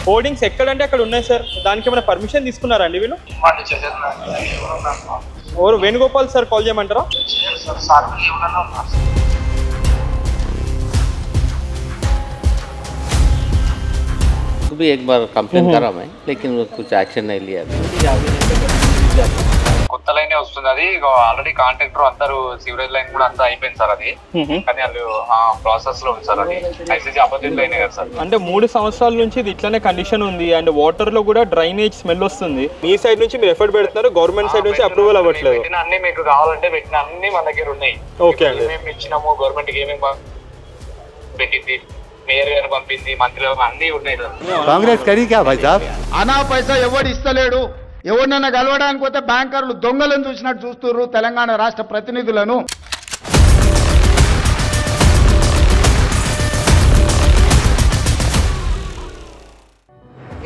Hoardings ఎక్కడంటే అక్కడ ఉన్నాయి సార్. దానికి ఏమైనా పర్మిషన్ తీసుకున్నారా అండి వీళ్ళు? ఎవరు వేణుగోపాల్ సార్ కాల్ చేయమంటారా? भी एक बार कंप्लेन करा मैं, लेकिन कुछ एक्शन नहीं लिया. కొత్త లైనే వస్తుంది. అది ఆల్రెడీ కాంట్రాక్టర్ అందరూ సివరేజ్ లైన్ కూడా అంతా అయిపోయింది సార్. అది కానీ వాళ్ళు ప్రాసెస్ లో ఉంది సార్. అది ఐసీసీ అపోజిట్ లైనే కదా సార్. అంటే 3 సంవత్సరాల నుంచి ఇది ఇట్లానే కండిషన్ ఉంది. అండ్ వాటర్ లో కూడా డ్రైనేజ్ స్మెల్ వస్తుంది. మీ సైడ్ నుంచి మీరు ఎఫర్ట్ పెడుతున్నారు, గవర్నమెంట్ సైడ్ నుంచి అప్రూవల్ అవ్వట్లేదు. పెట్టిన అన్ని మీకు కావాలంటే పెట్టిన అన్ని మన దగ్గర ఉన్నాయి. ఓకే అండి. మేము ఇచ్చినాము, గవర్నమెంట్ కి ఏమేమి పెట్టింది, మేయర్ గారు పంపింది, మంత్రి అన్ని ఉన్నాయి సార్. కాంగ్రెస్ కరీ క్యా భాయ్ సాబ్? అనా పైసా ఎవడు ఇస్తలేడు. ఎవరినైనా కలవడానికి పోతే బ్యాంకర్లు దొంగలను చూసినట్టు చూస్తున్నారు తెలంగాణ రాష్ట్ర ప్రతినిధులను.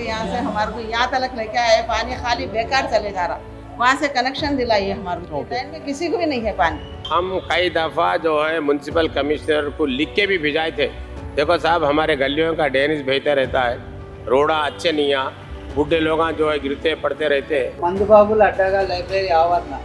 यहाँ से हमारे को यहाँ तक लेके आए, पानी खाली बेकार चले जा रहा. वहाँ से कनेक्शन दिलाइए हमारे को. लाइन में किसी को भी नहीं है पानी. हम कई दफ़ा जो है म्यूनसिपल कमिश्नर को लिख के भी भिजाए थे. देखो साहब, हमारे गलियों का ड्रेनेज बहता रहता है, रोड़ा अच्छे नहीं है, बूढ़े लोग जो है गिरते पड़ते रहते हैं. मंदबाबुल अड्डा लाइब्रेरी आवरना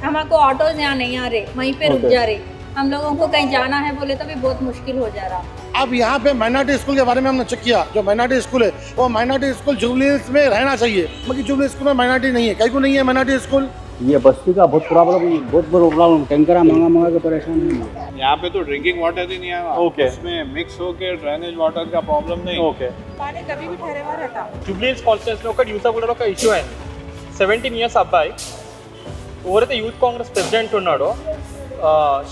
हमको ऑटोज यहाँ नहीं आ रहे, वहीं पे रुक जा रहे. हम लोगों को कहीं जाना है बोले तो भी बहुत मुश्किल हो जा रहा. अब यहाँ पे माइनॉरिटी स्कूल के बारे में हमने चेक किया. जो माइनॉरिटी स्कूल है वो माइनॉरिटी स्कूल जुबली हिल्स में रहना चाहिए, मगर जुबली स्कूल में माइनॉरिटी नहीं है. कहीं को नहीं है माइनॉरिटी स्कूल. ये बस्ती का बहुत प्रॉब्लम, बहुत बड़ा प्रॉब्लम. टैंकरा मंगा के परेशान है. यहाँ पे तो ड्रिंकिंग वाटर ही नहीं आएगा. ओके. उसमें मिक्स होके ड्रेनेज वाटर का प्रॉब्लम नहीं. ఓకే. पानी कभी भी ठहरे हुआ रहता. జూబ్లీహిల్స్ కాన్స్టిట్యున్సీలో ఒక యూసఫ్గూడలో ఒక ఇష్యూ అయింది. 17 ఇయర్స్ అబ్బాయి, ఎవరైతే యూత్ కాంగ్రెస్ ప్రెసిడెంట్ ఉన్నాడో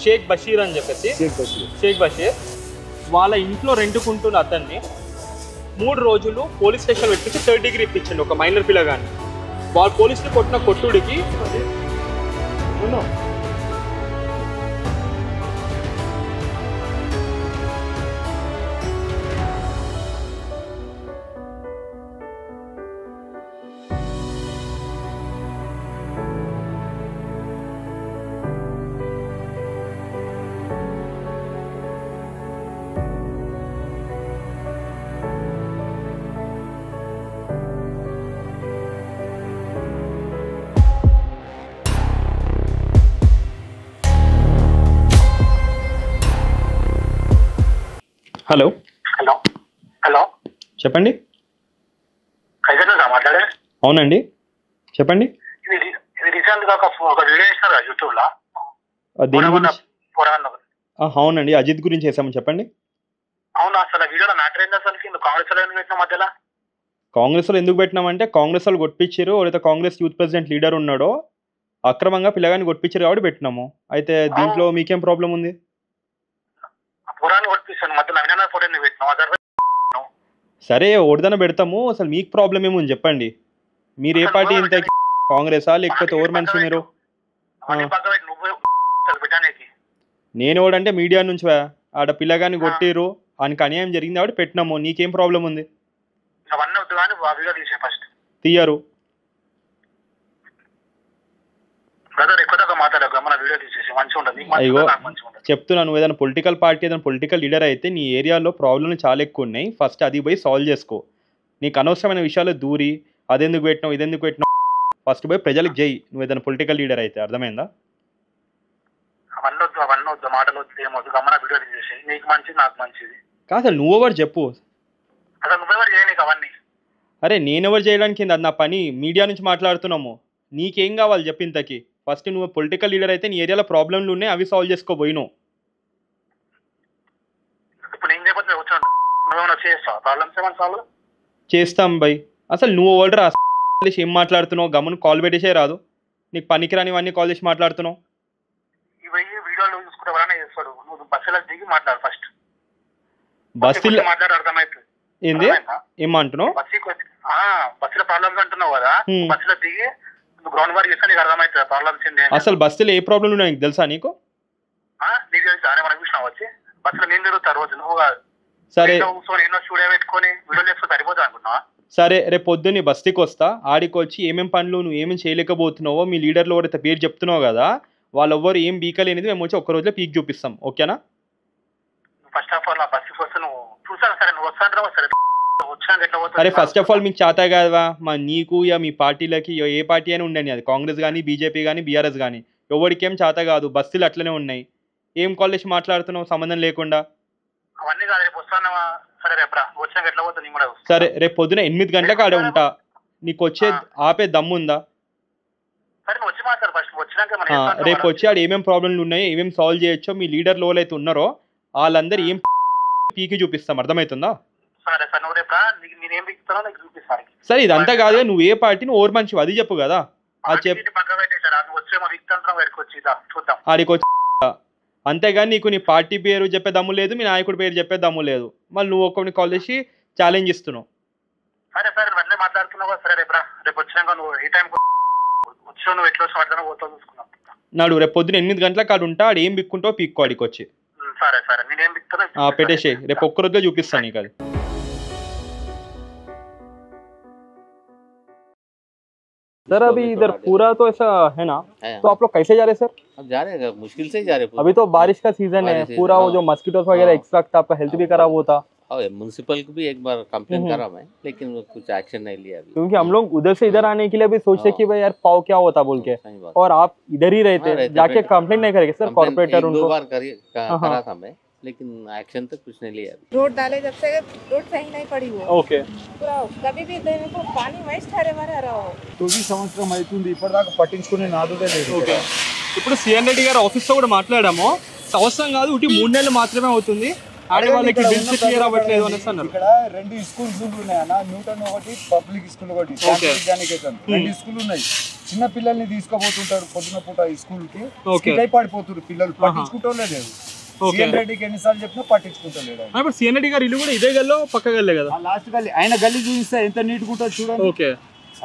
షేక్ బషీర్ అని చెప్పేసి, షేక్ బషీర్ వాళ్ళ ఇంట్లో రెండుకుంటున్న అతన్ని 3 రోజులు పోలీస్ స్టేషన్ పెట్టించి 3rd డిగ్రీ ఇప్పించండి ఒక మైనర్ పిల్లగాన్ని. వాళ్ళు పోలీసులు కొట్టిన కొట్టుడికి హలో హలో హలో చెప్పండి. మాట్లాడే అవునండి చెప్పండి. ఇది రీసెంట్ గా ఒక వీడియో ఇస్తారు యూట్యూబ్ లో. అవునండి, అజిత్ గురించి చేసాము, చెప్పండి. అవును, అసలు వీడియోలో మ్యాటర్ ఏంటి? అసలు కాంగ్రెస్ లో పెట్టిన మధ్యలో కాంగ్రెస్లో ఎందుకు పెట్టినామంటే కాంగ్రెస్ వాళ్ళు కొట్టించారు. ఎవరైతే కాంగ్రెస్ యూత్ ప్రెసిడెంట్ లీడర్ ఉన్నాడో అక్రమంగా పిల్లగాని కొట్టించారు కాబట్టి పెట్టినాము. అయితే దీంట్లో మీకేం ప్రాబ్లం ఉంది? సరే ఓడిదన పెడతాము. అసలు మీకు ప్రాబ్లం ఏముంది చెప్పండి. మీరు ఏ పార్టీ? ఇంత కాంగ్రెసా లేకపోతే ఓవర్ మనిషి మీరు? నేను ఓడంటే మీడియా నుంచి ఆడ పిల్లగాని కొట్టిరు, ఆయనకి అన్యాయం జరిగింది కాబట్టి పెట్టినాము. నీకేం ప్రాబ్లం ఉంది? తీయరు. అయ్యో చెప్తున్నా, నువ్వు ఏదైనా పొలిటికల్ పార్టీ ఏదైనా పొలిటికల్ లీడర్ అయితే నీ ఏరియాలో ప్రాబ్లమ్లు చాలా ఎక్కువ ఉన్నాయి. ఫస్ట్ అది పోయి సాల్వ్ చేసుకో. నీకు అనవసరమైన విషయాలు దూరి అదెందుకు పెట్టినావు ఇదెందుకు పెట్టినావు, ఫస్ట్ పోయి ప్రజలకు జై. నువ్వు ఏదైనా పొలిటికల్ లీడర్ అయితే, అర్థమైందా? కాదు నువ్వెవరు చెప్పు. అరే నేనెవరు చేయడానికి అది నా పని. మీడియా నుంచి మాట్లాడుతున్నాము. నీకేం కావాలి చెప్పి ఇంతకి. ఫస్ట్ నువ్వు పొలిటికల్ లీడర్ అయితే నీ ఏరియాలో ప్రాబ్లంలు ఉన్నాయి, అవి సాల్వ్ చేసుకోబోయినావు. చేస్తాం బై. అసలు నువ్వు ఓల్డర్ ఏం మాట్లాడుతున్నావు? గమను కాల్ పెట్టేసే రాదు. నీకు పనికిరానివన్నీ కాల్ చేసి మాట్లాడుతున్నావు. బస్సులో ఏంది ఏమంటున్నావు? అసలు బస్సులో ఏ ప్రాబ్లం ఉన్నాయి నీకు తెలుసా? నీకు సరే సరే రేపు పొద్దున్న బస్తీకి వస్తా. ఆడికి వచ్చి ఏమేమి పనులు నువ్వు ఏమేమి చేయలేకపోతున్నావో మీ లీడర్లు ఎవరైతే పేరు చెప్తున్నావు కదా వాళ్ళెవ్వరు ఏం బీకలేనిది మేము వచ్చి ఒక్క రోజులో పీక్ చూపిస్తాం. ఓకేనా? ఫస్ట్ ఆఫ్ ఆల్ ఆ బస్సు కోసం నువ్వు చూసాను సరే, నువ్వు వస్తా అరే ఫస్ట్ ఆఫ్ ఆల్ మీకు చేత కాదా మా నీకు ఇక మీ పార్టీలకి ఏ పార్టీ అయినా ఉండని, అది కాంగ్రెస్ కానీ బీజేపీ కానీ బీఆర్ఎస్ కానీ ఎవరికేం చేత కాదు, బస్సులు అట్లనే ఉన్నాయి. ఏం కాలేజ్ మాట్లాడుతున్నావు సంబంధం లేకుండా? సరే రేపు పొద్దున 8 గంటలకు ఆడ ఉంటా, నీకు వచ్చే ఆపే దమ్ముందా? రేపు వచ్చి ఆడ ఏమేమి ప్రాబ్లంలు ఉన్నాయో ఏమేమి సాల్వ్ చేయొచ్చో మీ లీడర్లు ఎవరైతే ఉన్నారో వాళ్ళందరూ ఏం పీకి చూపిస్తాం, అర్థమవుతుందా? సరే ఇదంతా కాదు, నువ్వు ఏ పార్టీని ఓర్ మంచి అది చెప్పు కదా. అది చెప్పు ఆడికి వచ్చి, అంతేగాని నీకు నీ పార్టీ పేరు చెప్పే దమ్ము లేదు, మీ నాయకుడి పేరు చెప్పే దమ్ము లేదు. మళ్ళీ నువ్వు ఒక్కడిని కాల్ చేసి ఛాలెంజ్ ఇస్తున్నావు. నాడు రేపు పొద్దున 8 గంటలకు ఆడు ఉంటా, ఆడు ఏం బిక్కుంటావు పీక్కో ఆడికి వచ్చి. పెట్టేసి రేపు ఒక్క రోజులో చూపిస్తాను నీకు అది. सर अभी इधर पूरा तो ऐसा है ना, तो आप लोग कैसे जा रहे हैं सर? अब जा रहे हैं, मुश्किल से ही जा रहे हैं. अभी तो बारिश का सीजन है, पूरा वो जो मस्कीटोस वगैरह एक्स्ट्रा था, आपका हेल्थ भी खराब होता. म्युनिसिपल को भी एक बार कंप्लेन करा मैं, लेकिन कुछ एक्शन नहीं लिया अभी. क्योंकि हम लोग उधर से इधर आने के लिए भी सोचते कि भाई यार पाव क्या होता बोल के, और आप इधर ही रहते, जाके कंप्लेन नहीं करेंगे सर कॉर्पोरेटर उनको? 2 बार करा था मैं, लेकिन एक्शन तक कुछ नहीं लिया. रोड डाले जब से रोड सही नहीं पड़ी हो. ओके. पूरा कभी भी देखो पानी वही ठहरे मरे रहो. తొమ్మిది సంవత్సరం అవుతుంది ఇప్పటిదాకా పట్టించుకునే నాదుడే లేదు. ఓకే. ఇప్పుడు సిఎన్ రెడ్డి గారు ఆఫీస్లో కూడా మాట్లాడాము, సంవత్సరం కాదు ఇటు 3 నెలలు మాత్రమే అవుతుంది, ఆడవాళ్ళకి బిల్స్ క్లియర్ అవ్వట్లేదు అనేసి అన్నారు. ఇక్కడ 2 స్కూల్స్ ఉన్నాయన్న, న్యూటన్ ఒకటి పబ్లిక్ స్కూల్ ఒకటి, శాంతినికేతన్ 2 స్కూల్ ఉన్నాయి. చిన్న పిల్లల్ని తీసుకుపోతుంటారు పొద్దున పూట ఈ స్కూల్ కి, పడిపోతున్నారు పిల్లలు, పట్టించుకుంటూ లేదు. సీఎం రెడ్డికి ఎన్నిసార్లు చెప్పినా పట్టించుకుంటలేడు. ఇప్పుడు సీఎం రెడ్డి గారు ఇల్లు కూడా ఇదే గల్లో పక్క గల్లే కదా, లాస్ట్ గల్లీ. ఆయన గల్లీ చూపిస్తే ఎంత నీట్ గా ఉంటుంది చూడండి. ఓకే.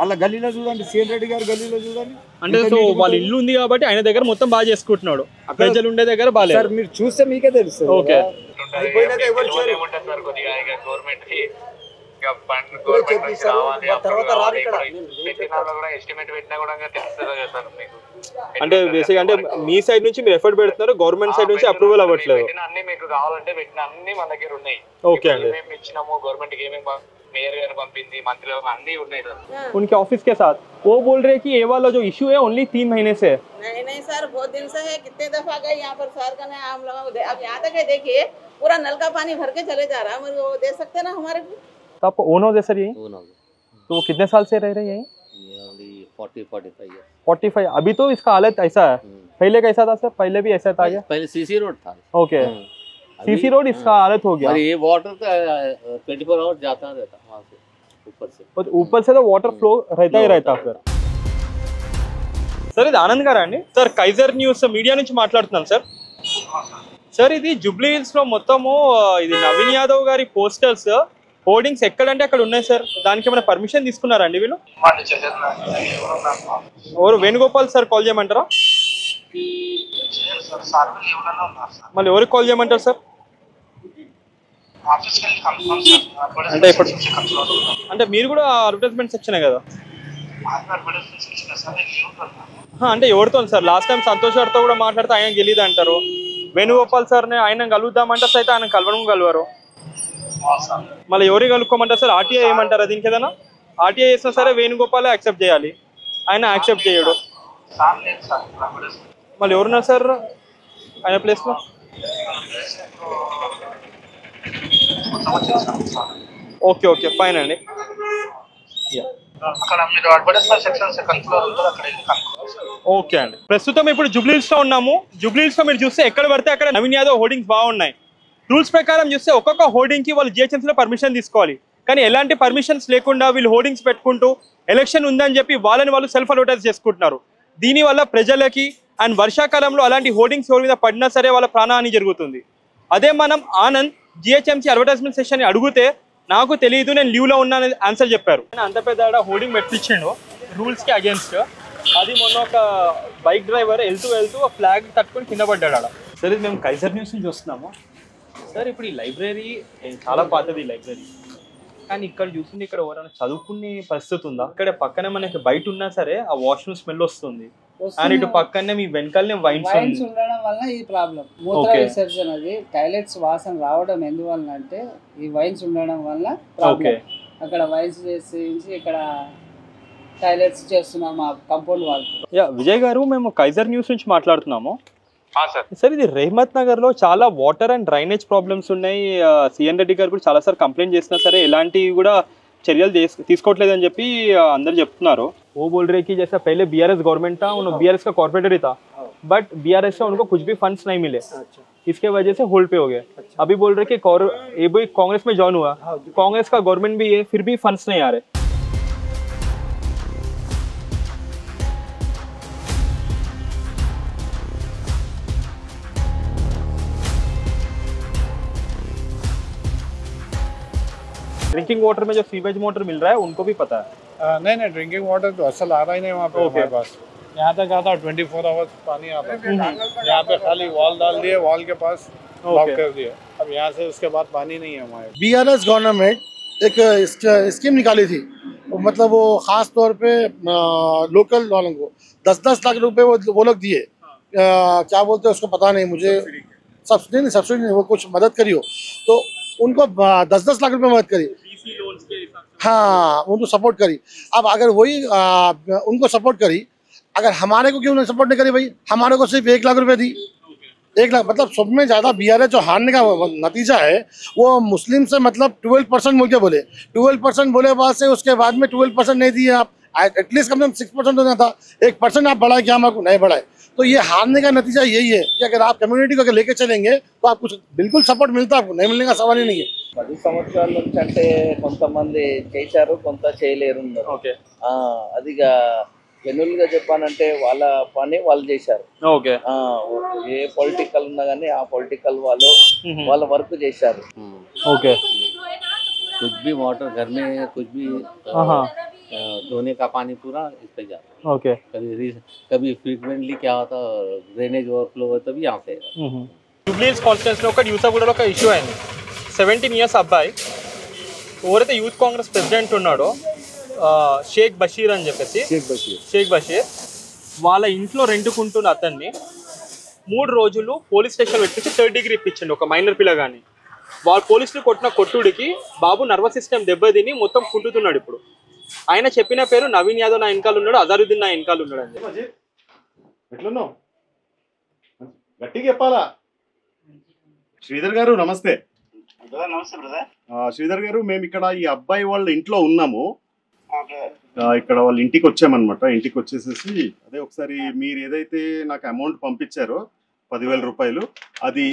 అలా గల్లీలో చూడండి, సీఎం రెడ్డి గారు గల్లీలో చూడండి. అంటే సో వాళ్ళ ఇల్లు ఉంది కాబట్టి ఆయన దగ్గర మొత్తం బాగా చేసుకుంటున్నాడు, ప్రజలు ఉండే దగ్గర బాగా. సార్ మీరు చూస్తే మీకే తెలుస్తుంది. ఓకే. అంటే బేసిక్ అంటే మీ సైడ్ నుంచి మీరు ఎఫర్ట్ పెడుతున్నారు, గవర్నమెంట్ సైడ్ నుంచి అప్రూవల్ అవ్వట్లేదు. అన్ని మీకు కావాలంటే పెట్టిన అన్ని మన దగ్గర ఉన్నాయి. ఓకే అండి. మేము ఇచ్చినాము గవర్నమెంట్ కి, ఏమేమి मेयर गाరు పంపింది, మంత్రి అన్ని ఉన్నాయి సార్. उनके ऑफिस के साथ वो बोल रहे कि ये वाला जो इशू है ओनली 3 महीने से है. नहीं सर, बहुत दिन से है, कितने दफा गए यहाँ पर सर करने हम लोग. अब यहाँ तक है, देखिए पूरा नल का पानी भर के चले जा रहा है, वो दे सकते ना हमारे को. तो आपको ओन हो गया सर यही? तो वो कितने साल से रह रहे हैं यहीं? 40-45 ईयर. 45. अभी तो इसका हालत ऐसा है, पहले कैसा था सर? पहले भी ऐसा था क्या? पहले सीसी रोड था. ओके. सीसी रोड इसका हालत हो गया. और ये वाटर का 24 आवर जाता रहता वहाँ से ऊपर से तो वाटर फ्लो रहता ही रहता. फिर సార్ ఇది ఆనంద్ గారా అండి? సార్ కైజర్ న్యూస్ మీడియా నుంచి మాట్లాడుతున్నాను సార్. సార్ ఇది జూబ్లీ హిల్స్ లో మొత్తము ఇది నవీన్ యాదవ్ గారి పోస్టర్స్ హోర్డింగ్స్ ఎక్కడంటే అక్కడ ఉన్నాయి సార్, దానికి ఏమైనా పర్మిషన్ తీసుకున్నారా అండి వీళ్ళు? ఎవరు వేణుగోపాల్ సార్ కాల్ చేయమంటారా? మళ్ళీ ఎవరికి కాల్ చేయమంటారు సార్? అంటే ఇప్పుడు అంటే మీరు కూడా అడ్వర్టైజ్మెంట్ సెక్షనే కదా? అంటే ఎవరితో సార్? లాస్ట్ టైం సంతోష్ గారితో కూడా మాట్లాడితే ఆయన గెలీదు అంటారు, వేణుగోపాల్ సార్ని ఆయన కలుద్దామంటే అయితే ఆయన కలవరు. మళ్ళీ ఎవరికి కలుపుకోమంటారు సార్? ఆర్టీఐ ఏమంటారా దీనికి? ఏదైనా ఆర్టీఐ చేసినా సరే వేణుగోపాలే యాక్సెప్ట్ చేయాలి, ఆయన యాక్సెప్ట్ చేయడు. మళ్ళీ ఎవరున్నారు సార్ ఆయన ప్లేస్లో? ఓకే ఓకే ఫైన్ అండి. ఓకే అండి. ప్రస్తుతం ఇప్పుడు జూబ్లీ హిల్స్ లో ఉన్నాము. జూబ్లీ హిల్స్ లో మీరు చూస్తే ఎక్కడ పడితే అక్కడ నవీన్ యాదవ్ హోర్డింగ్స్ బాగున్నాయి. రూల్స్ ప్రకారం చూస్తే ఒక్కొక్క హోర్డింగ్ కి వాళ్ళు జిహెచ్ఎంసీ లో పర్మిషన్ తీసుకోవాలి, కానీ ఎలాంటి పర్మిషన్స్ లేకుండా వీళ్ళు హోర్డింగ్స్ పెట్టుకుంటూ ఎలక్షన్ ఉందని చెప్పి వాళ్ళని వాళ్ళు సెల్ఫ్ అడ్వర్టైజ్ చేసుకుంటున్నారు. దీనివల్ల ప్రజలకి అండ్ వర్షాకాలంలో అలాంటి హోర్డింగ్స్ ఎవరి మీద పడినా సరే వాళ్ళ ప్రాణహాని జరుగుతుంది. అదే మనం ఆనంద్ జిహెచ్ఎంసీ అడ్వర్టైజ్మెంట్ సెక్షన్ ని అడిగితే నాకు తెలియదు, నేను లీవ్లో ఉన్నాను ఆన్సర్ చెప్పారు. అంత పెద్ద హోర్డింగ్ పెట్టించిండు రూల్స్కి అగేన్స్ట్. అది మొన్న ఒక బైక్ డ్రైవర్ వెళ్తూ ఫ్లాగ్ తట్టుకొని కింద పడ్డాడు ఆడ. సరే మేము కైజర్ న్యూస్ నుంచి చూస్తున్నాము సార్. ఇప్పుడు ఈ లైబ్రరీ చాలా పాతది లైబ్రరీ, కానీ ఇక్కడ చూస్తుంటే ఇక్కడ ఎవరైనా చదువుకునే పరిస్థితి ఉందా? ఇక్కడ పక్కనే మనకి బయట ఉన్నా సరే ఆ వాష్రూమ్ స్మెల్ వస్తుంది, అండ్ ఇటు పక్కనే మీ వెనకాలనే వైన్స్ ఉండడం వల్ల ఈ ప్రాబ్లం. మూత్ర విసర్జన అది టాయిలెట్స్ వాసన రావడం ఎందువల్ల అంటే ఈ వైన్స్ ఉండడం వల్ల ప్రాబ్లం. అక్కడ వైన్స్ చేసి ఇక్కడ టాయిలెట్స్ చేస్తున్నాం మా కాంపౌండ్ వాళ్ళకి. యా విజయ్ గారు, మేము కైజర్ న్యూస్ నుంచి మాట్లాడుతున్నాము. సార్ సార్, ఇది రెహ్మత్ నగర్లో చాలా వాటర్ అండ్ డ్రైనేజ్ ప్రాబ్లమ్స్ ఉన్నాయి. సిఎన్ రెడ్డి గారు కూడా చాలాసార్లు కంప్లైంట్ చేసినా సరే ఎలాంటివి కూడా చర్యలు తీసుకోవట్లేదని చెప్పి అందరు చెప్తున్నారు. वो बोल रहे कि जैसा पहले बीआरएस गवर्नमेंट था, उन्होंने बीआरएस का कॉर्पोरेटर ही था, बट बीआरएस से उनको कुछ भी फंड्स नहीं मिले, इसके वजह से होल्ड पे हो गए. अभी बोल रहे कि ये भी कांग्रेस में जॉइन हुआ, कांग्रेस का गवर्नमेंट भी है, फिर भी फंड्स नहीं आ रहे. ड्रिंकिंग वाटर में जो सीवेज वाटर मिल रहा है उनको भी पता है. नहीं ड्रिंकिंग वाटर तो असल आ रहा ही नहीं वहाँ पे हमारे पास. यहाँ तक आता 24 आवर्स पानी आता है. यहाँ पे खाली वॉल डाल दिए, वॉल के पास ब्लॉक कर दिया. अब यहाँ से उसके बाद पानी नहीं है हमारे. बीआरएस गवर्नमेंट एक स्कीम निकाली थी, मतलब वो खास तौर पे लोकल वालों को 10-10 लाख रुपए वो लोग दिए. क्या बोलते हैं उसको पता नहीं मुझे, सब्सिडी नहीं, वो कुछ मदद करी हो तो उनको 10-10 लाख रुपए मदद करी. हाँ, उनको सपोर्ट करी. अब अगर वही उनको सपोर्ट करी, अगर हमारे को क्यों नहीं सपोर्ट नहीं करी भाई? हमारे को सिर्फ 1 लाख रुपए दी. 1 लाख मतलब सब में ज़्यादा बीआरएस जो हारने का नतीजा है वो मुस्लिम से मतलब 12% बोल के बोले. 12% बोले बाद से उसके बाद में 12% नहीं दिए आप. एटलीस्ट कम से कम 6% होना था. 1% आप बढ़ाए, क्या हमारे को नहीं बढ़ाए. तो ये हारने का नतीजा यही है कि अगर आप कम्युनिटी को अगर लेके चलेंगे तो आप कुछ बिल्कुल सपोर्ट मिलता है, आपको नहीं मिलने का सवाल ही नहीं है. 10 సంవత్సరాల నుంచి అంటే కొంతమంది చేశారు, కొంత చేయలేరు. ఓకే, అదిగా జనరల్గా చెప్పానంటే వాళ్ళ పని వాళ్ళు చేశారు. ఓకే, ఏ పొలిటికల్ ఉన్నా కానీ ఆ పొలిటికల్ వాళ్ళు వాళ్ళ వర్క్ చేశారు. ఓకే. कुछ भी वाटर घर में कुछ भी धोने का पानी पूरा इस पे जाता है. ओके. कभी फ्रीक्वेंटली क्या होता है, ड्रेनेज ओवरफ्लो होता है, यहाँ से. జూబ్లీ హిల్స్ కాన్స్టిట్యున్సీలో ఒక యూసఫ్గూడలో ఒక ఇష్యూ అయింది. 17 ఇయర్స్ అబ్బాయి, ఎవరైతే యూత్ కాంగ్రెస్ ప్రెసిడెంట్ ఉన్నాడో షేక్ బషీర్ అని చెప్పేసి, షేక్ బషీర్ వాళ్ళ ఇంట్లో రెండుకుంటున్న అతన్ని 3 రోజులు పోలీస్ స్టేషన్ పెట్టించి 3rd డిగ్రీ ఇప్పించండి ఒక మైనర్ పిల్లగాని. వాళ్ళు పోలీసులు కొట్టిన కొట్టుడికి బాబు నర్వస్ సిస్టమ్ దెబ్బతిని మొత్తం కుంటుతున్నాడు. ఇప్పుడు ఆయన చెప్పిన పేరు నవీన్ యాదవ్ నా వెనకాల ఉన్నాడు, అజరుద్దీన్ నా వెనకాల ఉన్నాడు అని చెప్పి. ఎట్లున్నావు? గట్టిగా చెప్పాలా? శ్రీధర్ గారు నమస్తే. నమస్తే బ్రదర్. శ్రీధర్ గారు, మేము ఇక్కడ ఈ అబ్బాయి వాళ్ళ ఇంట్లో ఉన్నాము. ఇక్కడ వాళ్ళ ఇంటికి వచ్చామన్నమాట. ఇంటికి వచ్చేసేసి అదే ఒకసారి మీరు ఏదైతే నాకు అమౌంట్ పంపించారో 10,000 రూపాయలు, అది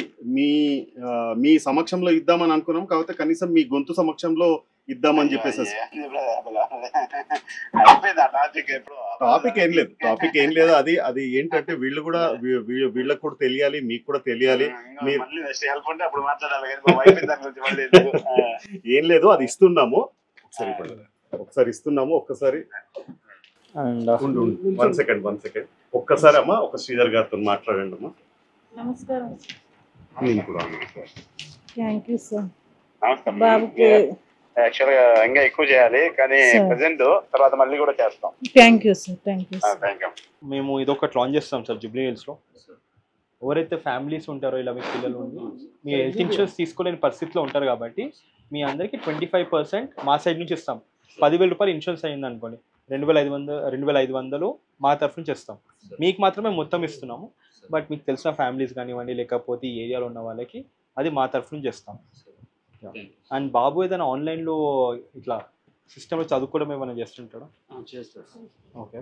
మీ సమక్షంలో ఇద్దామని అనుకున్నాం. కాకపోతే కనీసం మీ గొంతు సమక్షంలో ఇద్దామని చెప్పేసి. టాపిక్ ఏం లేదు, అది ఏంటంటే వీళ్ళకు కూడా తెలియాలి, మీకు కూడా తెలియాలి. ఏం లేదు, అది ఇస్తున్నాము. ఒకసారి ఇస్తున్నాము. ఒక్కసారి 1 సెకండ్ ఒక్కసారి అమ్మా, ఒక శ్రీధర్ గారితో మాట్లాడండి అమ్మా. నమస్కారం. నేను కూడా థ్యాంక్ యూ సార్. బాబుకి యాక్చువల్ గా ఇంకా ఎక్కువ చేయాలి, కానీ ప్రెసెంట్ తర్వాత మళ్ళీ కూడా చేస్తాం. Thank you sir. Thank you. మేము ఇదొకటి లాంచ్ చేస్తాం సార్ జూబ్లీ హిల్స్లో. ఎవరైతే ఫ్యామిలీస్ ఉంటారో ఇలా మీ పిల్లలు ఉండి మీ హెల్త్ ఇన్సూరెన్స్ తీసుకోలేని పరిస్థితిలో ఉంటారు కాబట్టి మీ అందరికీ 25% మా సైడ్ నుంచి ఇస్తాం. 10,000 రూపాయలు ఇన్సూరెన్స్ అయ్యింది అనుకోండి, 2,500 మా తరఫు నుంచి ఇస్తాం. మీకు మాత్రమే మొత్తం ఇస్తున్నాము, బట్ మీకు తెలిసిన ఫ్యామిలీస్ కానివ్వండి, లేకపోతే ఈ ఏరియాలో ఉన్న వాళ్ళకి అది మా తరఫు నుంచి ఇస్తాం. అండ్ బాబు ఏదైనా ఆన్లైన్లో ఇట్లా సిస్టంలో చదువుకోవడం ఏమైనా చేస్తుంటాడా? ఓకే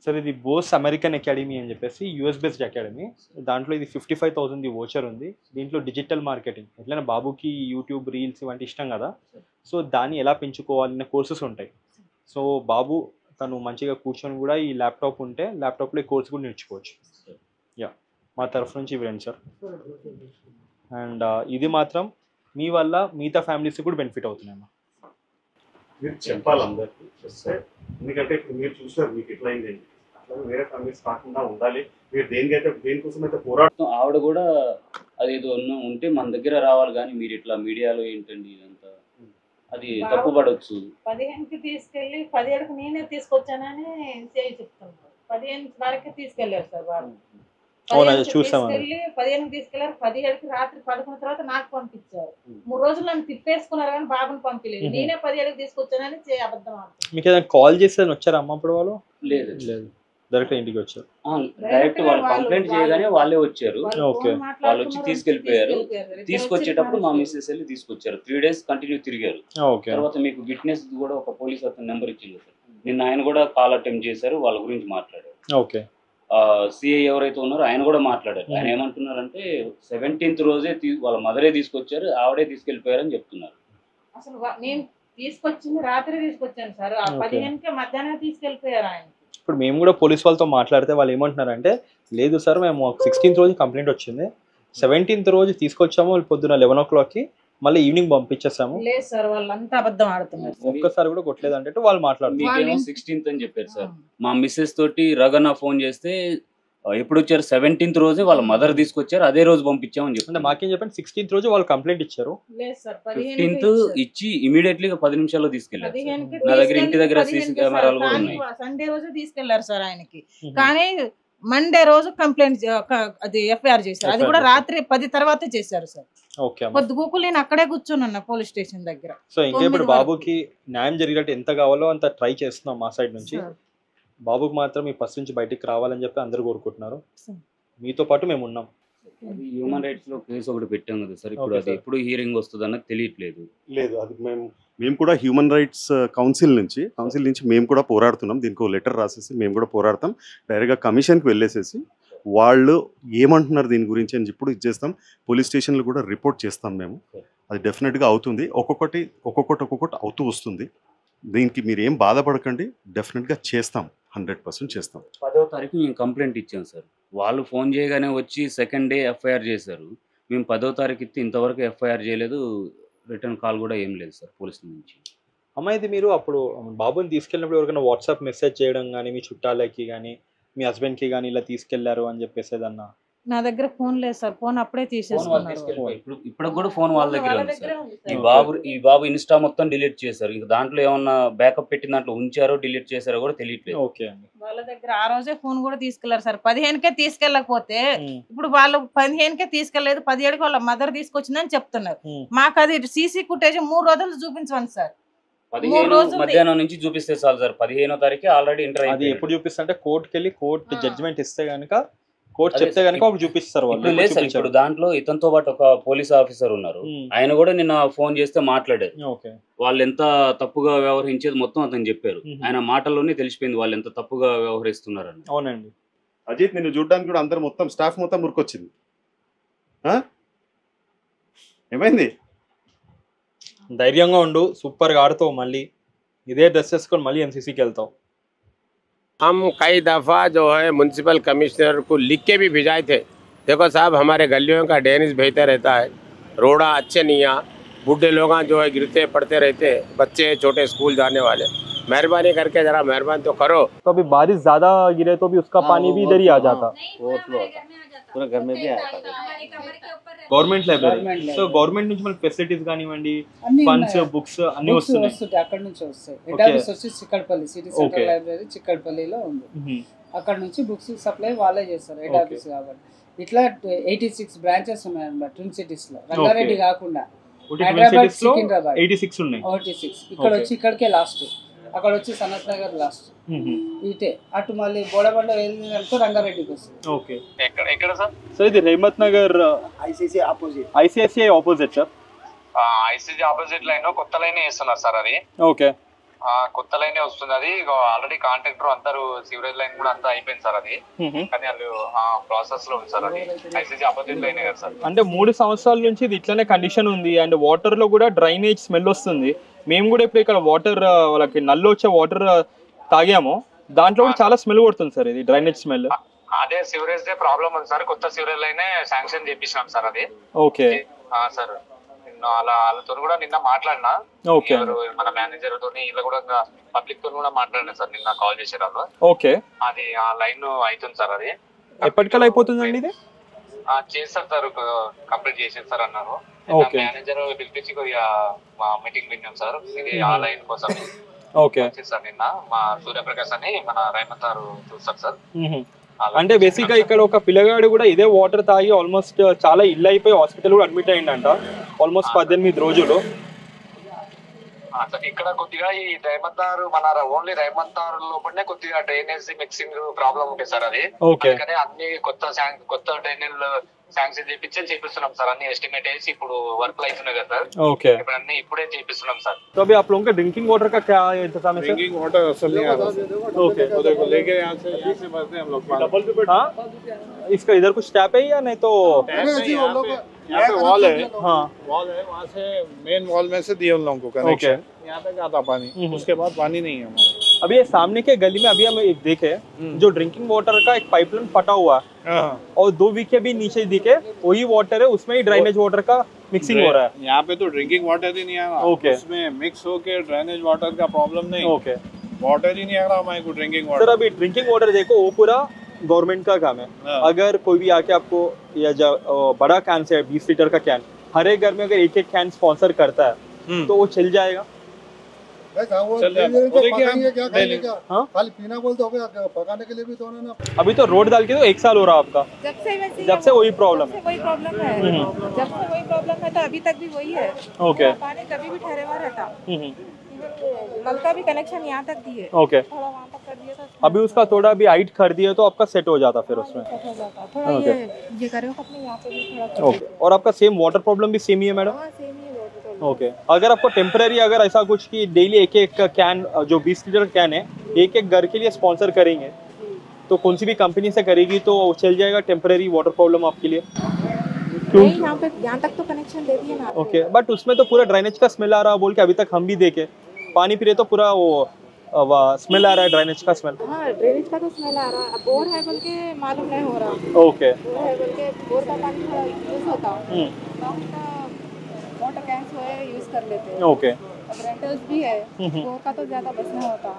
సార్, ఇది బోస్ అమెరికన్ అకాడమీ అని చెప్పేసి యూఎస్ బేస్డ్ అకాడమీ. దాంట్లో ఇది 55,000 వోచర్ ఉంది. దీంట్లో డిజిటల్ మార్కెటింగ్, ఎట్లైనా బాబుకి యూట్యూబ్ రీల్స్ ఇవంటి ఇష్టం కదా, సో దాన్ని ఎలా పెంచుకోవాలనే కోర్సెస్ ఉంటాయి. సో బాబు తను మంచిగా కూర్చొని కూడా ఈ ల్యాప్టాప్ ఉంటే ల్యాప్టాప్లో ఈ కోర్స్ కూడా నేర్చుకోవచ్చు. యా, మా తరఫు నుంచి ఇవి రండి సార్. అండ్ ఇది మాత్రం మీ వల్ల మిగతా ఫ్యామిలీస్కి కూడా బెనిఫిట్ అవుతున్నాయమ్మా. మీరు చెప్పాలి అందరికీ, ఎందుకంటే మీరు చూసారు మీకు ఎట్లా అయింది, అట్లా వేరే ఫ్యామిలీస్ కాకుండా ఉండాలి. మీరు దేనికోసం అయితే పోరాడుతూ ఆవిడ కూడా అదేదో ఉంటే మన దగ్గర రావాలి, కానీ మీరు ఇట్లా మీడియాలో ఏంటండి ఇదంతా, అది తప్పుపడవచ్చు. 15కి తీసుకెళ్ళి 17కి నేనే తీసుకొచ్చానని చెప్తున్నాను. 15 వరకు తీసుకెళ్ళారు సార్ వాళ్ళు. తీసుకెళ్ళి 15 తీసుకెళ్లారు, 17కి రాత్రి 11 తర్వాత నాకు పంపించారు. 3 రోజులు నన్ను తిప్పేసుకున్నారు కానీ బాబుని పంపించలేదు. నేనే 17కి తీసుకొచ్చానని అబద్ధం ఆడుతున్నాను. మీకు ఏదైనా కాల్ చేసి వచ్చారా అమ్మ అప్పుడు వాళ్ళు? లేదు లేదు, డైరెక్ట్ ఇంటికి వచ్చారు. డైరెక్ట్ వాళ్ళు కంప్లైంట్ చేయగానే వాళ్ళే వచ్చారు. వాళ్ళు వచ్చి తీసుకెళ్లిపోయారు. తీసుకొచ్చేటప్పుడు మా మిస్సెస్ వెళ్ళి తీసుకొచ్చారు. 3 days కంటిన్యూ తిరిగారు. తర్వాత మీకు విట్నెస్ కూడా ఒక పోలీస్ అతను నెంబర్ ఇచ్చింది సార్. నిన్న ఆయన కూడా కాల్ అటెంప్ట్ చేశారు, వాళ్ళ గురించి మాట్లాడారు. సిఐ ఎవరైతే ఉన్నారో ఆయన కూడా మాట్లాడారు. ఆయన ఏమంటున్నారంటే 17th రోజే వాళ్ళ మదరే తీసుకొచ్చారు, ఆవిడే తీసుకెళ్లిపోయారని చెప్తున్నారు. అసలు నేను తీసుకొచ్చింది రాత్రి తీసుకొచ్చాను సార్. 15కి మధ్యాహ్నం తీసుకెళ్లిపోయారు ఆయన. ఇప్పుడు మేము కూడా పోలీస్ వాళ్ళతో మాట్లాడితే వాళ్ళు ఏమంటున్నారంటే, లేదు సార్ మేము 16th రోజు కంప్లైంట్ వచ్చింది, 17th రోజు తీసుకొచ్చాము, పొద్దున 11 o'clockకి మళ్ళీ ఈవినింగ్ పంపించేసాము. లేదు సార్, వాళ్ళంతా అబద్ధం ఆడుతున్నారు. ఒక్కసారి కూడా కొట్టలేదు అంటే వాళ్ళు మాట్లాడుతున్నారు. 16th అని చెప్పారు సార్. మా మిస్సెస్ తోటి రగన ఫోన్ చేస్తే ఎప్పుడు వచ్చారు? 17th రోజే వాళ్ళ మదర్ తీసుకొచ్చారు, అదే రోజు పంపించామని చెప్పారు. మాకేం చెప్పండి, 16th రోజు వాళ్ళు కంప్లైంట్ ఇచ్చారు. 15th ఇచ్చి ఇమీడియట్లీ 10 నిమిషాల్లో తీసుకెళ్లారు. నా దగ్గర ఇంటి దగ్గర సీసీ కెమెరాలు కూడా ఉన్నాయి. సండే రోజు తీసుకెళ్లారు సార్ ఆయనకి. కానీ మండే రోజు కంప్లైంట్ అది ఎఫ్ఐఆర్ చేశారు. అది కూడా రాత్రి 10 తర్వాత చేశారు సార్. పొద్దు గూకులు నేను అక్కడే కూర్చొని పోలీస్ స్టేషన్ దగ్గర. సో ఇంకా ఇప్పుడు బాబుకి న్యాయం జరిగినట్టు ఎంత కావాలో అంత ట్రై చేస్తున్నాం మా సైడ్ నుంచి. బాబుకి మాత్రం ఈ పసి నుంచి బయటికి రావాలని చెప్పి అందరూ కోరుకుంటున్నారు. మీతో పాటు మేము ఉన్నాం. హ్యూమన్ రైట్స్ లో కేసు ఒకటి పెట్టాం కదా సార్. ఇప్పుడు అది ఎప్పుడు హియరింగ్ వస్తుంది అన్నది తెలియట్లేదు. లేదు, అది మేము కూడా హ్యూమన్ రైట్స్ కౌన్సిల్ నుంచి మేము కూడా పోరాడుతున్నాం. దీనికి లెటర్ రాసేసి మేము కూడా పోరాడతాం. డైరెక్ట్గా కమిషన్కి వెళ్ళేసేసి వాళ్ళు ఏమంటున్నారు దీని గురించి అని ఇప్పుడు ఇచ్చేస్తాం. పోలీస్ స్టేషన్లో కూడా రిపోర్ట్ చేస్తాం మేము. అది డెఫినెట్గా అవుతుంది. ఒక్కొక్కటి అవుతూ వస్తుంది. దీనికి మీరు ఏం బాధపడకండి, డెఫినెట్గా చేస్తాం, 100% చేస్తాం. 10వ తారీఖు మేము కంప్లైంట్ ఇచ్చాం సార్. వాళ్ళు ఫోన్ చేయగానే వచ్చి సెకండ్ డే ఎఫ్ఐఆర్ చేశారు. మేము 10వ తారీఖు ఇస్తే ఇంతవరకు ఎఫ్ఐఆర్ చేయలేదు, రిటర్న్ కాల్ కూడా ఏం లేదు సార్ పోలీసుల నుంచి. అమ్మ, ఇది మీరు అప్పుడు బాబుని తీసుకెళ్ళినప్పుడు ఎవరికైనా వాట్సాప్ మెసేజ్ చేయడం కానీ, మీ చుట్టాలకి కానీ మీ హస్బెండ్కి కానీ ఇలా తీసుకెళ్లారు అని చెప్పేసి ఏదన్నా? నా దగ్గర ఫోన్ లేదు సార్. ఫోన్ అప్పుడే తీసేసుకున్నారు. ఇప్పుడు కూడా ఫోన్ వాళ్ళ దగ్గర ఉంది సార్. ఈ బాబు ఇన్స్టా మొత్తం డిలీట్ చేశారు. ఇంకా దాంట్లో ఏమన్నా బ్యాకప్ పెట్టిన దాంట్లో ఉంచారో డిలీట్ చేశారో కూడా తెలియట్లేదు. వాళ్ళ దగ్గర ఆ రోజే ఫోన్ కూడా తీసుకెళ్లారు సార్. 15కే తీసుకెళ్ళకపోతే ఇప్పుడు వాళ్ళు 15కే తీసుకెళ్లేదు, 17కి వాళ్ళ మదర్ తీసుకొచ్చిందని చెప్తున్నారు. మాకు అది సీసీ ఫుటేజ్ 3 రోజులు చూపించండి సార్. 15 మధ్యాహ్నం నుంచి చూపిస్తే చాలు సార్. 15వ తారీఖు ఆల్రెడీ ఇంటర్ అది ఎప్పుడు చూపిస్తా అంటే కోర్టుకి వెళ్ళి కోర్టు జడ్జిమెంట్ ఇస్తే కనుక, కోర్టు చెప్తే కనుక అప్పుడు చూపిస్తారు వాళ్ళు. లేదు సార్, ఇప్పుడు దాంట్లో ఇతనితో పాటు ఒక పోలీస్ ఆఫీసర్ ఉన్నారు. ఆయన కూడా నిన్న ఫోన్ చేస్తే మాట్లాడారు. వాళ్ళు ఎంత తప్పుగా వ్యవహరించేది మొత్తం అతను చెప్పారు. ఆయన మాటల్లోనే తెలిసిపోయింది వాళ్ళు ఎంత తప్పుగా వ్యవహరిస్తున్నారని. అవునండి. అజిత్, నిన్ను చూడడానికి కూడా అందరు మొత్తం స్టాఫ్ మొత్తం మురికొచ్చింది. ఏమైంది? ధైర్యంగా ఉండు, సూపర్గా ఆడుతావు. మళ్ళీ ఇదే డ్రెస్ వేసుకొని మళ్ళీ ఎన్సీసీకి వెళ్తావు. हम कई दफ़ा जो है म्यूनसिपल कमिश्नर को लिख के भी भिजाए थे, देखो साहब हमारे गलियों का ड्रेनेज बहता रहता है, रोड़ा अच्छे नहीं है, बूढ़े लोग जो है गिरते पड़ते रहते हैं, बच्चे छोटे स्कूल जाने वाले, मेहरबानी करके जरा मेहरबानी तो करो। तो अभी बारिश ज्यादा गिरे तो भी उसका पानी भी इधर ही आ जाता, पूरा घर में भी आया था। Government library. సో గవర్నమెంట్ నుంచి మనకి ఫెసిలిటీస్ కానివ్వండి, ఫండ్స్, బుక్స్ అన్ని వస్తున్నాయి. అక్కడ నుంచి వస్తాయి. హెడ్ ఆఫీస్ వచ్చి చిక్కడపల్లి, సిటీ సెంట్రల్ లైబ్రరీ చిక్కడపల్లిలో ఉంది. అక్కడ నుంచి బుక్స్ సప్లై వాళ్ళే చేస్తారు, హెడ్ ఆఫీస్ కాబట్టి. ఇట్లా 86 బ్రాంచెస్ ఉన్నాయి అన్నమాట ట్విన్ సిటీస్ లో. రంగారెడ్డి కాకుండా హైదరాబాద్, సికింద్రాబాద్ 86 ఉన్నాయి. 86 ఇక్కడ వచ్చి ఇక్కడికే లాస్ట్, అక్కడ వచ్చి సనత్ నగర్ లాస్ట్. ఇటే అటు మళ్ళీ బోడబండ వెళ్ళినందుకు రంగారెడ్డికి వస్తుంది. ఓకే, ఎక్కడ సార్? సో ఇది Rahmat Nagar ICICI opposite sir. ICICI opposite line కొత్త లైన్ వేస్తున్నారు సార్. అది ఓకే, కొత్త లైన్ వస్తుంది. అది ఆల్రెడీ కాంట్రాక్టర్ అందరూ సివరేజ్ లైన్ కూడా అంతా అయిపోయింది సార్. అది కానీ వాళ్ళు ప్రాసెస్ లో ఉంది సార్. అది ఐసిఐసిఐ ఆపోజిట్ లైన్ కదా సార్. అంటే 3 సంవత్సరాల నుంచి ఇది ఇట్లానే కండిషన్ ఉంది. అండ్ వాటర్ లో కూడా డ్రైనేజ్ స్మెల్ వస్తుంది. మేము కూడా ఇప్పుడు ఇక్కడ వాటర్ వాళ్ళకి నల్లు వచ్చే వాటర్ తాగాము, దాంట్లో కూడా చాలా స్మెల్ కొడుతుంది సార్. ఇది డ్రైనేజ్ స్మెల్. అదే సివరేజ్ దే ప్రాబ్లం ఉంది సార్. కొత్త సివరేజ్ లైన్ శాంక్షన్ చేపించినాం సార్. అది ఓకే సార్. వాళ్ళతో కూడా నిన్న మాట్లాడినా, మన మేనేజర్ తోని ఇలా కూడా పబ్లిక్ తో కూడా మాట్లాడినా సార్. నిన్న కాల్ చేశారు వాళ్ళు. ఓకే, అది ఆ లైన్ అవుతుంది సార్. అది ఎప్పటికల్లా అయిపోతుందండి? ఇది చేస్తారు సార్, కంప్లీట్ చేసేది సార్ అన్నారు. మేనేజర్ పిలిపించి కొద్దిగా మీటింగ్ పెట్టాం సార్. ఇది ఆ లైన్ కోసం ఓకే సార్. నిన్న మా సూర్యప్రకాశ్ అని మన రైమత్ గారు చూస్తారు సార్. అంటే బేసిక్గా ఇక్కడ ఒక పిల్లగాడు కూడా ఇదే వాటర్ తాగి ఆల్మోస్ట్ చాలా ఇల్లు అయిపోయి హాస్పిటల్ కూడా అడ్మిట్ అయ్యిందంట ఆల్మోస్ట్ 18 రోజులు. ఇక్కడ కొద్దిగా ఈ రైమంతారు మన ఓన్లీ రైమంతారు లోపలనే కొద్దిగా డ్రైనేజ్ మిక్సింగ్ ప్రాబ్లం ఉంటుంది సార్. అది అందుకనే అన్ని కొత్త డ్రైనేజ్ శాంక్షన్ చేపిస్తున్నాం సార్. అన్ని ఎస్టిమేట్ వేసి ఇప్పుడు వర్క్ అవుతున్నాయి కదా సార్. ఓకే, ఇప్పుడు అన్ని ఇప్పుడే చేపిస్తున్నాం సార్. तो अभी आप लोगों का ड्रिंकिंग वाटर का क्या इंतजाम है? ड्रिंकिंग वाटर असल नहीं आ रहा। ओके, तो देखो लेके यहाँ से भरते हैं हम लोग। हाँ, इसका इधर कुछ टैप है या नहीं? तो यहाँ पे वॉल है, हाँ वॉल है, वहाँ से मेन वॉल में से दिए उन लोगों को कनेक्शन। यहाँ तक आता पानी, उसके बाद पानी नहीं है हमारा। अभी ये सामने के गली में अभी हम एक देखे जो ड्रिंकिंग वाटर का एक पाइपलाइन फटा हुआ है और 2 वीक के भी नीचे दिखे वही वाटर है, उसमें ही ड्रेनेज वाटर का मिक्सिंग हो रहा है। यहाँ पे तो ड्रिंकिंग वाटर ही नहीं आ रहा। ओके, उसमें मिक्स होके ड्रेनेज वाटर का प्रॉब्लम नहीं। ओके, वाटर ही नहीं आ रहा हमारे को ड्रिंकिंग वाटर। सर अभी ड्रिंकिंग वाटर देखो वो पूरा गवर्नमेंट का काम है। अगर कोई भी आके आपको या बड़ा कैन से 20 लीटर का कैन हर एक घर में अगर एक कैन स्पॉन्सर करता है तो वो चल जाएगा। खाली पीना बोलते हो गया, पकाने के लिए भी तो ना। अभी तो रोड डाल के तो 1 साल हो रहा आपका, जब से वही प्रॉब्लम है। वही प्रॉब्लम है, जब से वही प्रॉब्लम है तो अभी तक भी वही है। ओके, पानी कभी भी ठहरे हुआ रहता। नल का भी कनेक्शन यहाँ तक दिए। ओके, थोड़ा वहाँ तक कर दिया था, अभी उसका थोड़ा भी हाइट कर दिया तो आपका सेट हो जाता फिर उसमें। थोड़ा ये करो अपने यहाँ पे भी थोड़ा। ओके, और आपका सेम वाटर प्रॉब्लम भी सेम ही है मैडम? ओके, अगर आपको टेम्पररी अगर ऐसा कुछ कि डेली एक कैन जो 20 लीटर कैन है एक घर के लिए स्पॉन्सर करेंगे तो कौन सी भी कंपनी से करेगी तो चल जाएगा टेम्पररी वाटर प्रॉब्लम आपके लिए? यहाँ तक तो कनेक्शन दे दिए ना। ओके, बट उसमें तो पूरा ड्रेनेज का स्मेल आ रहा बोल के अभी तक हम भी देखे पानी पी रहे तो पूरा वो स्मेल आ रहा है, ड्रेनेज का स्मेल। हाँ, ड्रेनेज का तो स्मेल आ रहा है। बोर है बोल के मालूम नहीं हो रहा। ओके, बोर है बोल के बोर का पानी थोड़ा यूज होता वाटर कैंस है यूज कर लेते हैं। ओके, अब रेंटल्स भी है, बोर का तो ज्यादा बस नहीं होता।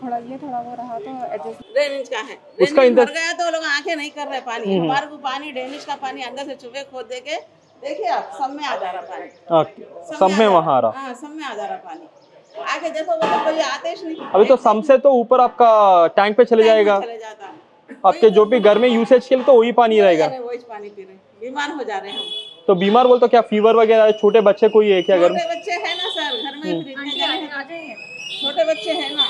थोड़ा वो रहा तो एडजस्ट। ड्रेनेज का है, उसका ड्रेनेज भर गया तो लोग आंखें नहीं कर रहे पानी। हमारे को पानी ड्रेनेज का पानी अंदर से चुके खोद दे के देखिए आप सब में आ जा रहा पानी। सब में वहाँ आ रहा। हाँ, सब में आ जा रहा पानी। आके देखो वो कोई आते ही नहीं। अभी तो सम से तो ऊपर आपका टैंक पे चले जाएगा। आपके जो भी घर में यूसेज के लिए तो वही पानी रहेगा। वही पानी पी रहे, बीमार हो जा रहे हैं हम। तो बीमार बोल तो क्या फीवर वगैरह? छोटे बच्चे कोई है क्या घर में? छोटे बच्चे है ना सर, घर में छोटे बच्चे है ना,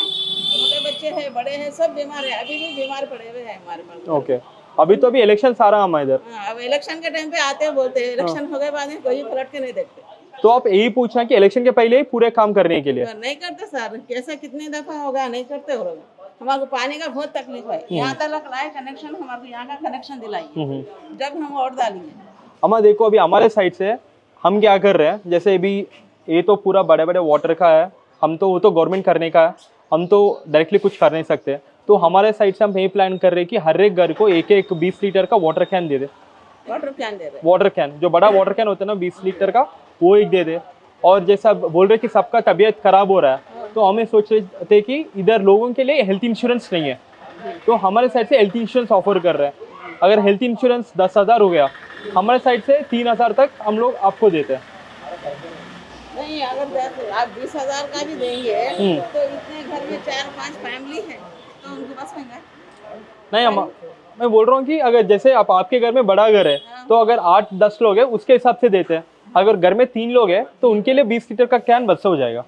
छोटे बच्चे है, बड़े हैं, सब बीमार है। अभी भी बीमार पड़े हुए हैं हमारे पास। ओके, अभी तो अभी इलेक्शन आ रहा हमारे इधर। अब इलेक्शन के टाइम पे आते हैं बोलते हैं, इलेक्शन हो गए बाद में कोई पलट के नहीं देखते। तो आप यही पूछना कि इलेक्शन के पहले ही पूरे काम करने के लिए नहीं करते सर। कैसा कितनी दफा होगा नहीं करते हो लोग। हमारे पानी का बहुत तकलीफ है। यहाँ तक लाए कनेक्शन, हमारे यहाँ का कनेक्शन दिलाइए जब हम वोट डालेंगे। अम्मा देखो अभी हमारे साइड से हम क्या कर रहे हैं, जैसे अभी ये तो पूरा बड़े बड़े वाटर का है, हम तो वो तो गवर्नमेंट करने का है, हम तो डायरेक्टली कुछ कर नहीं सकते। तो हमारे साइड से हम यही प्लान कर रहे हैं कि हर एक घर को एक 20 लीटर का water can they they. Water can they रहे, वाटर कैन जो बड़ा वाटर कैन होता है ना 20 लीटर का, वो एक दे दे। और जैसा बोल रहे कि सबका तबीयत खराब हो रहा है तो हमें सोच रहे थे कि इधर लोगों के लिए हेल्थ इंश्योरेंस नहीं है, तो हमारे साइड से हेल्थ इंश्योरेंस ऑफर कर रहे हैं। अगर हेल्थ इंश्योरेंस 10,000 हो गया, हमारे साइड से 3,000 तक हम लोग आपको देते हैं। नहीं, अगर आप 20,000 का भी देंगे तो इतने घर में 4-5 फैमिली है तो उनको बस में नहीं। मैं बोल रहा हूँ कि अगर जैसे आपके घर में बड़ा घर है तो अगर 8-10 लोग हैं उसके हिसाब से देते हैं। अगर घर में 3 लोग हैं तो उनके लिए 20 लीटर का कैन बस हो जाएगा,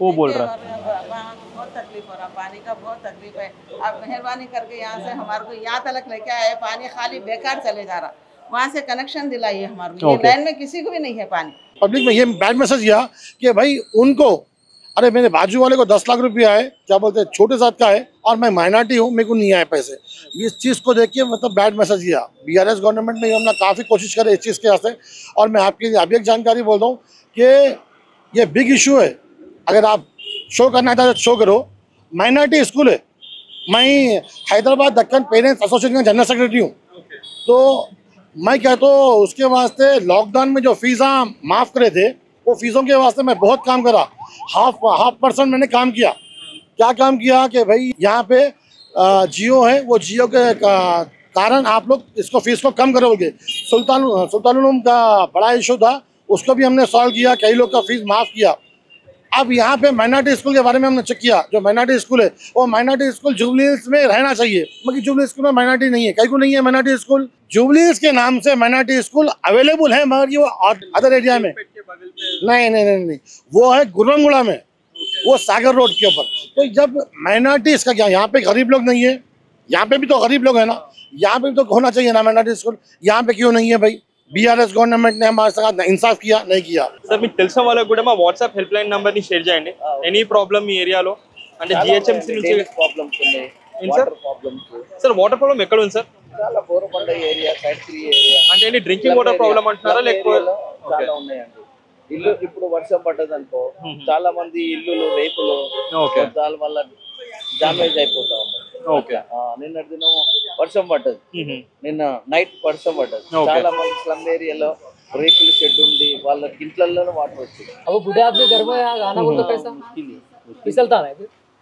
वो बोल रहा है। बहुत तकलीफ हो रहा, पानी का बहुत तकलीफ है। आप मेहरबानी करके यहाँ से हमारे को यहाँ तक लेके आए, पानी खाली बेकार चले जा रहा, वहाँ से कनेक्शन दिलाइए हमारे को। ये लाइन में किसी को भी नहीं है पानी। पब्लिक में ये बैड मैसेज दिया कि भाई उनको, अरे मेरे बाजू वाले को 10 लाख रुपया है, क्या बोलते हैं, छोटे साथ का है, और मैं माइनॉरिटी हूँ, मेरे को नहीं आए पैसे। इस चीज़ को देखिए मतलब बैड मैसेज दिया। BRS गवर्नमेंट ने हमने काफ़ी कोशिश करे इस चीज़ के वास्ते। और मैं आपके लिए अभी एक जानकारी बोल रहा हूँ कि ये बिग इशू है। अगर आप शो करना चाहते तो शो करो। माइनॉरिटी स्कूल है, मैं हैदराबाद दक्कन पेरेंट्स एसोसिएशन का जनरल सेक्रेटरी हूँ। तो मैं कहता हूँ उसके वास्ते लॉकडाउन में जो फीस माफ़ करे थे, वो फीसों के वास्ते मैं बहुत काम करा। हाफ % मैंने काम किया। क्या काम किया कि भाई यहाँ पे जियो है, वो जियो के कारण आप लोग इसको फीस को कम करोगे। सुल्तानुल का बड़ा इशू था, उसको भी हमने सॉल्व किया, कई लोग का फीस माफ़ किया। अब यहाँ पे माइनॉरिटी स्कूल के बारे में हमने चेक किया, जो माइनॉरिटी स्कूल है वो माइनॉरिटी स्कूल जुबली हिल्स में रहना चाहिए, मगर जुबली स्कूल में माइनॉरिटी नहीं है। कहीं को नहीं है माइनॉरिटी स्कूल। जुबली हिल्स के नाम से माइनॉरिटी स्कूल अवेलेबल है, मगर ये वो अदर एरिया में नहीं, वो है गुरंगुड़ा में, वो सागर रोड के ऊपर। तो जब माइनॉरिटी इसका क्या, यहाँ पे गरीब लोग नहीं है, यहाँ पे भी तो गरीब लोग है ना, यहाँ पे भी तो होना चाहिए ना माइनॉरिटी स्कूल, यहाँ पे क्यों नहीं है भाई? बीआरएस गवर्नमेंट ने हमारे साथ इंसाफ किया नहीं किया। సార్ మీకు తెలిసిన వాళ్ళకి కూడా మా వాట్సాప్ హెల్ప్ లైన్ నంబర్ ని షేర్ చేయండి, ఎనీ ప్రాబ్లమ్ మీ ఏరియాలో, అంటే జిహెచ్ఎంసీ నుంచి ప్రాబ్లమ్స్ ఉన్నాయి, sir problems sir water problem ఎక్కడ ఉంది సార్? చాలా బోరబండ ఏరియా, ఫ్యాక్టరీ ఏరియా, అంటే ఏంటి డ్రింకింగ్ వాటర్ ప్రాబ్లం అంటున్నారా లేకపోతే చాలా ఉన్నాయండి. ఇల్లు ఇప్పుడు వర్షం పడ్డది అనుకో, చాలా మంది ఇల్లులు రేకులు దాని వల్ల డ్యామేజ్ అయిపోతా ఉన్నాయి. నిన్నటి దినం వర్షం పడ్డది, నిన్న నైట్ వర్షం పడ్డది, చాలా మంది స్లమ్ ఏరియాలో రేకుల షెడ్ ఉండి వాళ్ళ ఇంట్లలోనే వాటర్ వచ్చింది. अब बूढ़े आदमी घर में आना बोल तो कैसा फिसलता है?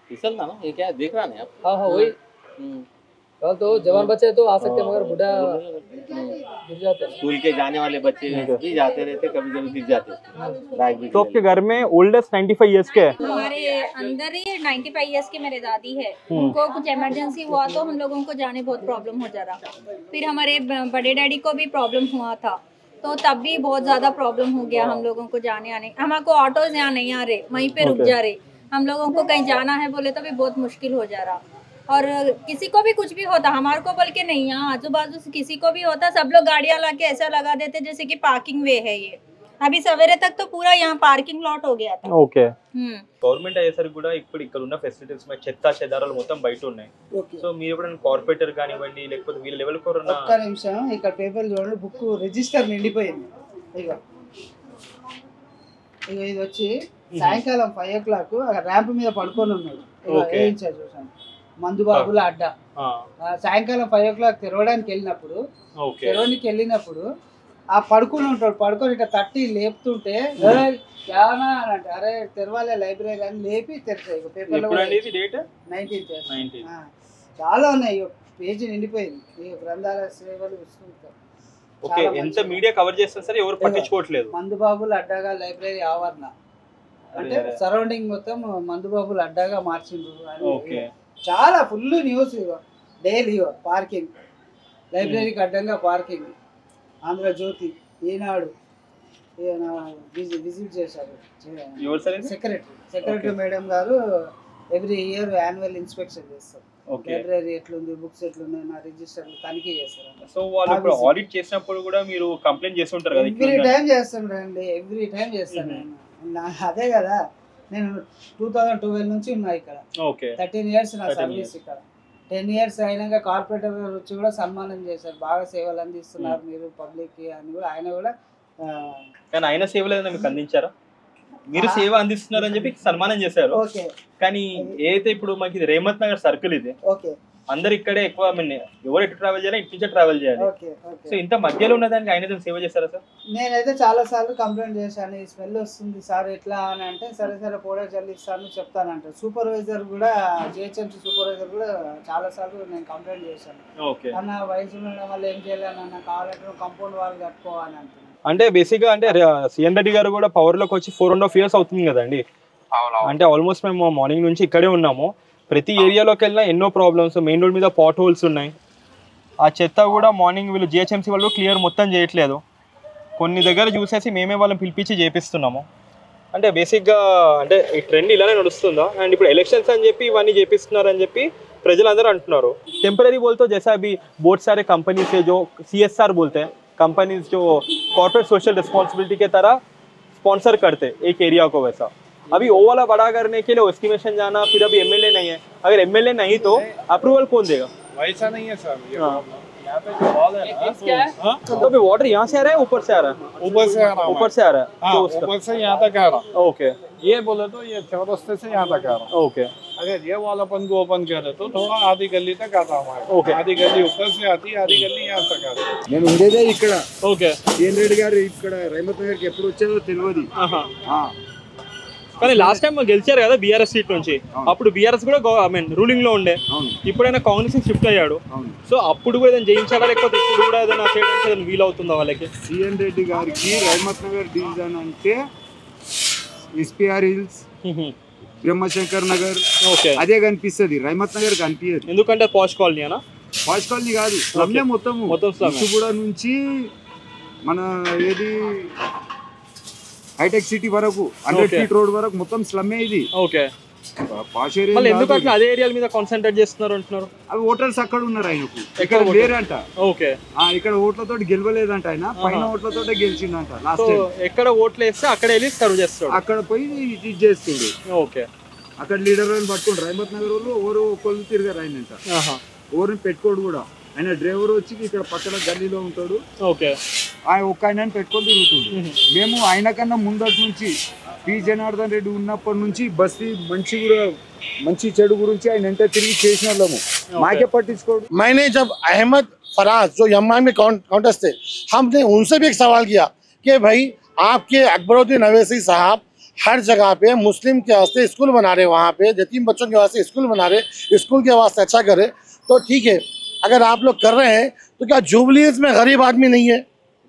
फिसलता ना, ये क्या देख रहा है आप? हाँ हाँ वही, कल तो जवान बच्चे तो आ सकते मगर बूढ़ा गिर जाते हैं। स्कूल के जाने वाले बच्चे भी जाते रहते, कभी कभी गिर जाते। तो आपके घर में ओल्डेस्ट 95 इयर्स के है? हमारे अंदर ही 95 इयर्स की मेरे दादी है, उनको कुछ इमरजेंसी हुआ तो हम लोगों को जाने बहुत प्रॉब्लम हो जा रहा। फिर हमारे बड़े डैडी को भी प्रॉब्लम हुआ था, तो तब भी बहुत ज़्यादा प्रॉब्लम हो गया हम लोगों को जाने आने। हमको ऑटोज यहाँ नहीं आ रहे, वहीं पे रुक जा रहे। हम लोगों को कहीं जाना है बोले तो भी बहुत मुश्किल हो जा रहा। और किसी को भी कुछ भी होता, हमारे को बोल के नहीं, यहाँ आजू बाजू से किसी को भी होता, सब लोग गाड़ियाँ ला के ऐसा लगा देते जैसे कि पार्किंग वे है ये। अभी सवेरे तक तो पूरा यहाँ पार्किंग लॉट हो गया था। ఓకే గవర్నమెంట్ అయ్యేసరికి కూడా ఇప్పుడు ఇక్కడ ఉన్న ఫెసిలిటీస్ మీద చెత్త చెదారాలు మొత్తం బయట ఉన్నాయి. సో మీరు ఎప్పుడైనా కార్పొరేటర్ కానివ్వండి లేకపోతే వీళ్ళ లెవెల్ కోరున్నా ఒక్క నిమిషం ఇక్కడ పేపర్ చూడండి, బుక్ రిజిస్టర్ నిండిపోయింది. ఇగో ఇగో ఇది వచ్చి సాయంకాలం 5 o'clock ర్యాంప్ మీద పడుకొని ఉన్నాడు. వేయించారు చూసాను, మందుబాబుల అడ్డా. సాయంకాలం 5 o'clock తెరవడానికి వెళ్ళినప్పుడు ఆ పడుకుని ఉంటాడు, పడుకొని ఇట్లా తట్టి లేపుతుంటే చాలా అంటే అరే తెరవాలే లైబ్రరీ అని లేపి తెరిచాయి. పేపర్లో 19th చాలా ఉన్నాయి, పేజీ నిండిపోయింది. ఈ గ్రంథాలయ సేవలు ఓకే ఎంత మీడియా కవర్ చేస్తారు సరే ఎవరు పట్టించుకోవట్లేదు. మందుబాబుల అడ్డాగా లైబ్రరీ ఆవరణ అంటే సరౌండింగ్ మొత్తం మందుబాబుల అడ్డాగా మార్చిండ్రు. చాలా ఫుల్ న్యూస్ డైలీ. పార్కింగ్, లైబ్రరీకి అడ్డంగా పార్కింగ్. ఆంధ్రజ్యోతి, ఈనాడు విజిట్ చేశారు సెక్రటరీ మేడం గారు. ఎవ్రీ ఇయర్ యాన్యువల్ ఇన్స్పెక్షన్ చేస్తారు. లైబ్రరీ ఎట్లుంది, బుక్స్ ఎట్లున్నాయి, నా రిజిస్టర్ తనిఖీ చేస్తారు. సో వాళ్ళు ఇప్పుడు ఆడిట్ చేసినప్పుడు కూడా మీరు కంప్లైంట్ చేసి ఉంటారు కదా? ఎవ్రీ టైం చేస్తానండి, ఎవ్రీ టైం చేస్తాను. అదే కదా, నేను 2012 నుంచి ఉన్నా ఇక్కడ. 13 years నా సర్వీస్ ఇక్కడ. 10 years అయినాక కార్పొరేటర్ వచ్చి కూడా సన్మానం చేశారు. బాగా సేవలు అందిస్తున్నారు మీరు పబ్లిక్ కి అని కూడా ఆయన కూడా. కానీ ఆయన సేవలు ఏదైనా మీకు అందించారా? మీరు సేవ అందిస్తున్నారు అని చెప్పి సన్మానం చేశారు. కానీ ఏదైతే ఇప్పుడు మాకు ఇది రేమత్ నగర్ సర్కిల్, ఇది అందరు ఇక్కడే ఎక్కువ ఎవరు ఎటు ట్రావెల్ చేయాలి, ఇటు నుంచే ట్రావెల్ చేయాలి. సో ఇంత మధ్యలో ఉన్న దానికి ఆయన సేవ చేస్తారా సార్? నేనైతే చాలా సార్లు కంప్లైంట్ చేశాను, ఈ స్మెల్ వస్తుంది సార్ ఎట్లా అని అంటే, సరే సరే పౌడర్ చల్లిస్తాను చెప్తానంటారు. సూపర్వైజర్ కూడా, జిహెచ్ఎంసీ సూపర్వైజర్ కూడా చాలా సార్లు నేను కంప్లైంట్ చేశాను. అన్న వయసు ఉండడం వల్ల ఏం చేయాలని, అన్న కావాలంటే కంపౌండ్ వాళ్ళు కట్టుకోవాలని అంటున్నాను. అంటే బేసిక్ గా అంటే సీఎం రెడ్డి గారు కూడా పవర్ లోకి వచ్చి 4.5 years అవుతుంది కదండి. అంటే ఆల్మోస్ట్ మేము మార్నింగ్ నుంచి ఇక్కడే ఉన్నాము. ప్రతి ఏరియాలోకి వెళ్ళినా ఎన్నో ప్రాబ్లమ్స్, మెయిన్ రోడ్ మీద పాట్ హోల్స్ ఉన్నాయి. ఆ చెత్త కూడా మార్నింగ్ వీళ్ళు జిహెచ్ఎంసీ వాళ్ళు క్లియర్ మొత్తం చేయట్లేదు. కొన్ని దగ్గర చూసేసి మేమే వాళ్ళని పిలిపించి చేపిస్తున్నాము. అంటే బేసిక్గా అంటే ఈ ట్రెండ్ ఇలానే నడుస్తుందా? అండ్ ఇప్పుడు ఎలక్షన్స్ అని చెప్పి ఇవన్నీ చేపిస్తున్నారని చెప్పి ప్రజలందరూ అంటున్నారు. टेम्पररी बोलते जैसा अभी बहुत सारे कंपनी से जो CSR बोलते हैं, कंपनीज जो कॉर्पोरेट सोशल रिस्पॉन्सिबिलिटी के तरह स्पॉन्सर करते एक एरिया को, वैसा अभी वो वाला बड़ा करने के लिए एस्टिमेशन जाना, फिर अभी MLA नहीं है. अगर MLA नहीं तो अप्रूवल कौन देगा? वैसा नहीं है सर, यहाँ पे जो वॉल है ना, तो अभी वाटर यहाँ से आ रहा है ऊपर से आ रहा है? ऊपर से आ रहा है, ऊपर से आ रहा है. तो ऊपर से यहाँ तक आ रहा. ओके, ये बोले तो ये चौरस्ते से यहाँ तक आ रहा. ओके, अगर ये वॉल अपन को ओपन करे तो थोड़ा आधी गली तक आता हमारे. ओके, आधी गली ऊपर से आती, आधी गली यहाँ तक आती. నేను ఉండేదే ఇక్కడ. ఓకే, సీఎం రెడ్డి గారు ఇక్కడ రైమత్ నగర్కి ఎప్పుడు వచ్చారో తెలియదు. కానీ లాస్ట్ టైం గెలిచారు కదా బీఆర్ఎస్ సీట్ నుంచి, అప్పుడు బీఆర్ఎస్ కూడా రూలింగ్ లో ఉండే, ఇప్పుడైనా కాంగ్రెస్ షిఫ్ట్ అయ్యాడు. సో అప్పుడు కూడా ఏదైనా జయించాలా, లేకపోతే ఇప్పుడు కూడా ఏదైనా చేయడానికి వీలు అవుతుందా వాళ్ళకి? సీఎం రెడ్డి గారికి రైమత్ నగర్ డివిజన్ అంటే SPR హిల్స్, బ్రహ్మశంకర్ నగర్ అదే కనిపిస్తుంది, రైమత్ నగర్ కనిపించదు. ఎందుకంటే పాష్ కాలనీ అనా? పాష్ కాలనీ కాదు, స్లమ్మే మొత్తం కూడా నుంచి మన ఏది హైటెక్ సిటీ వరకు 100 ఫీట్ రోడ్ వరకు మొత్తం స్లమ్మే ఇది. ఓకే, పాష్ మళ్ళీ ఎందుకు అట్లా అదే ఏరియాల మీద కాన్సన్ట్రేట్ చేస్తున్నారు అంటున్నారు? అవి ఓటర్స్ అక్కడ ఉన్నారు, ఆయనకు ఇక్కడ లేరంట. ఓకే, ఇక్కడ ఓట్లతో గెలవలేదంట ఆయన, పైన ఓట్లతో గెలిచిందంట. లాస్ట్ ఎక్కడ ఓట్లు వేస్తే అక్కడ వెళ్ళి సర్వ్ చేస్తాడు, అక్కడ పోయి ఇది చేస్తుండు. ఓకే, అక్కడ లీడర్ అని పట్టుకోండి. రైమత్ నగర్ వాళ్ళు ఎవరు ఒకళ్ళు తిరిగారు ఆయనంట, ఎవరిని పెట్టుకోడు కూడా. ఆయన డ్రైవర్ వచ్చి ఇక్కడ పక్కన గల్లీలో ఉంటాడు. ఓకే, ఆయన ఒక్క ఆయన పెట్టుకొని తిరుగుతుండు. మేము ఆయన కన్నా ముందటి నుంచి పి జనార్దన్ రెడ్డి ఉన్నప్పటి నుంచి బస్తీ మంచి చెడు గురించి ఆయన ఎంత తిరిగి చేసిన వాళ్ళము, మాకే పట్టించుకోడు. मैंने जब अहमद फराज जो यम्मा में काउंटर्स थे, हमने उनसे भी एक सवाल किया कि भाई आपके अकबरुद्दीन अवैसी साहब हर जगह पे मुस्लिम के वास्ते स्कूल बना रहे, वहाँ पे यतीम बच्चों के वास्ते स्कूल बना रहे, स्कूल के वास्ते अच्छा करे, तो ठीक है अगर आप लोग कर रहे हैं तो क्या जुबलीज में गरीब आदमी नहीं है,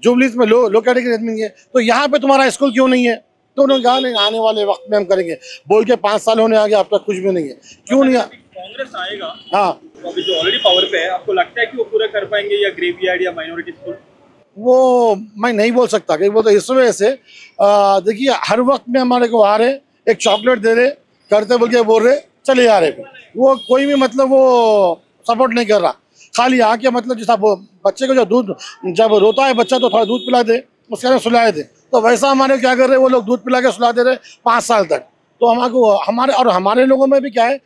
जुबलीज में लो कैटेगरी आदमी नहीं है, तो यहाँ पे तुम्हारा स्कूल क्यों नहीं है? तो उन्होंने कहा नहीं, आने वाले वक्त में हम करेंगे, बोल के 5 साल होने आ गया, अब तक कुछ भी नहीं है। क्यों नहीं? कांग्रेस आएगा, हाँ, तो अभी जो ऑलरेडी पावर पे है, आपको लगता है कि वो पूरा कर पाएंगे या ग्रेवयार्ड या माइनॉरिटी स्कूल? वो मैं नहीं बोल सकता कि वो तो इस वजह से देखिए हर वक्त में हमारे को आ रहे, एक चॉकलेट दे रहे, करते बोल के बोल रहे, चले जा रहे, वो कोई भी मतलब वो सपोर्ट नहीं कर रहा, खाली आके मतलब जैसा बच्चे को जो दूध जब रोता है बच्चा तो थोड़ा दूध पिला दे, उसके बाद सुलाए थे, तो वैसा हमारे क्या कर रहे वो लोग दूध पिला के सुला दे रहे 5 साल तक। तो हमारे लोगों में भी क्या है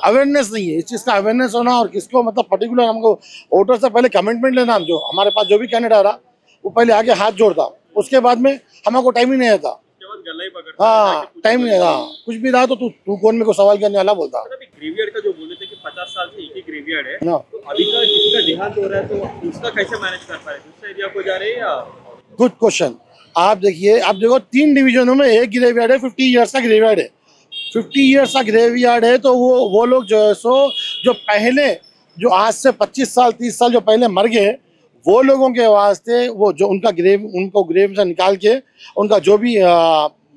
अवेयरनेस नहीं है, इस चीज़ का अवेयरनेस होना, और किसको मतलब पर्टिकुलर हमको वोटर से पहले कमिटमेंट लेना, जो हमारे पास जो भी कैंडिडेट आ रहा वो पहले आके हाथ जोड़ता, उसके बाद में हमको टाइम ही नहीं रहता। हाँ, टाइम नहीं था, कुछ भी रहा तो तू कौन मेरे को सवाल करने वाला बोलता। ग्रेवयार्ड का जो बोले थे कि 50 साल से एक ही ग्रेवयार्ड है, तो अभी का किसी का देहांत हो रहा है तो उसका कैसे मैनेज कर पा रहे हैं? दूसरे एरिया को जा रहे हैं या? Good question. आप देखो 3 डिवीजनों में एक ग्रेवयार्ड है, 50 ईयर्स का ग्रेवयार्ड है, 50 ईयर्स का ग्रेवयार्ड है, तो वो लोग जो है सो जो पहले जो आज से 25 साल 30 साल जो पहले मर गए, वो लोगों के वास्ते वो जो उनको ग्रेव से निकाल के उनका जो भी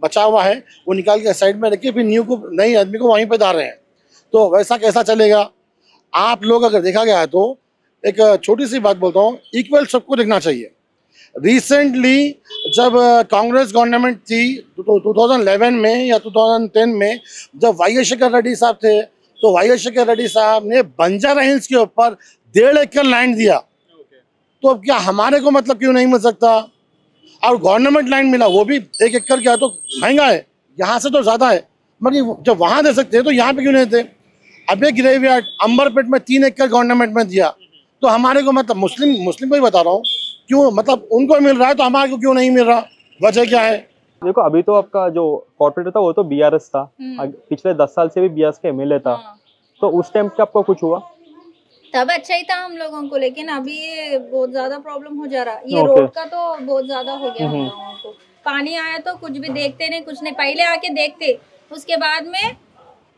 बचा हुआ है वो निकाल के साइड में रखिए, फिर नई आदमी को वहीं पे डाल रहे हैं, तो वैसा कैसा चलेगा? आप लोग अगर देखा गया है तो एक छोटी सी बात बोलता हूँ, इक्वल सबको देखना चाहिए। रिसेंटली जब कांग्रेस गवर्नमेंट थी 2011 में या 2010 में, जब वाई शेखर रेड्डी साहब थे, तो वाई शेखर रेड्डी साहब ने बंजारा हिल्स के ऊपर 1.5 एकड़ लैंड दिया, तो अब क्या हमारे को मतलब क्यों नहीं मिल सकता? और गवर्नमेंट लैंड मिला, वो भी 1 एकड़ क्या, तो महंगा है, यहाँ से तो ज़्यादा है, मगर जब वहाँ दे सकते हैं तो यहाँ पे क्यों नहीं थे? अब एक ग्रेवयार्ड अंबरपेट में 3 एकड़ गवर्नमेंट में दिया, तो हमारे को मतलब मुस्लिम को ही बता रहा हूँ, क्यों मतलब उनको मिल रहा है तो हमारे को क्यों नहीं मिल रहा, वजह क्या है? देखो अभी तो आपका जो कॉर्पोरेटर था वो तो बीआरएस था, पिछले 10 साल से भी बीआरएस का एमएलए था, तो उस टाइम पे आपको कुछ हुआ? तब अच्छा ही था हम लोगों को, लेकिन अभी ये बहुत ज्यादा प्रॉब्लम हो जा रहा। ये रोड का तो बहुत ज्यादा हो गया हम लोगों को। पानी आया तो कुछ भी देखते नहीं, कुछ नहीं, पहले आके देखते, उसके बाद में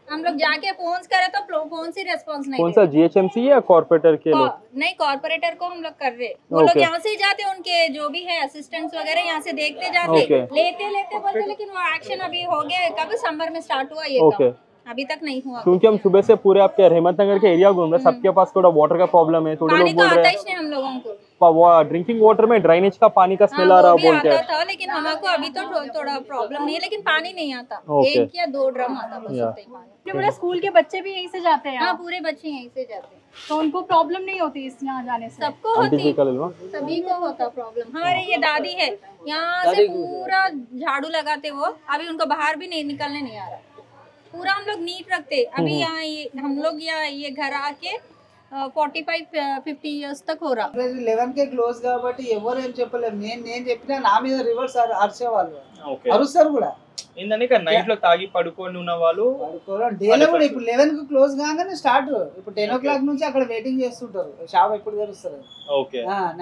हम लोग जाके फोन करे तो फोन से रेस्पॉन्स नहीं। कौन सा जीएचएमसी या कॉर्पोरेटर के लोग? नहीं, कॉर्पोरेटर को हम लोग कर रहे, वो लोग यहाँ से जाते, उनके जो भी है असिस्टेंट्स वगैरह यहाँ से देखते जाते, लेते बोलते, लेकिन वो एक्शन अभी हो गया, कब सितंबर में स्टार्ट हुआ ये काम, अभी तक नहीं हुआ। क्योंकि हम सुबह से पूरे आपके रहमत नगर के एरिया घूम रहे, सबके पास थोड़ा वाटर का प्रॉब्लम है, थोड़े लोग बोल रहे हैं हम लोगों को ड्रिंकिंग वाटर में ड्रेनेज का पानी का स्मेल आ रहा बोलते हैं, था, लेकिन हमको अभी तो थोड़ा प्रॉब्लम नहीं है, लेकिन पानी नहीं आता, 1 या 2 ड्रम आता बस। पूरे स्कूल के बच्चे भी यहीं से जाते हैं? हाँ, पूरे बच्चे यहीं से जाते हैं, तो उनको प्रॉब्लम नहीं होती इस यहाँ जाने से? सबको होती, सभी को होता प्रॉब्लम। हमारी ये दादी है, यहाँ से पूरा झाड़ू लगाते वो, अभी उनको बाहर भी नहीं निकलने नहीं आ रहा, पूरा हम लोग नीट रखते। अभी यहाँ हम लोग ये घर आके 45-50 ఇయర్స్ తक हो रहा। 11 के క్లోజ్ కాబట్టి ఎవరు ఏం చెప్పలేము, నేను చెప్పినా నా మీద రివర్స్ అరిచేవాళ్ళు, అరుస్తారు కూడా ఏంటంటే నైట్ లో తాగి పడుకొని ఉన్న వాళ్ళు డేలో కూడా ఇప్పుడు 11 కు క్లోజ్ కాగానే స్టార్ట్, ఇప్పుడు 10 o'clock నుంచి అక్కడ వెయిటింగ్ చేస్తుంటారు, షాప్ ఎప్పుడు తెరుస్తారు,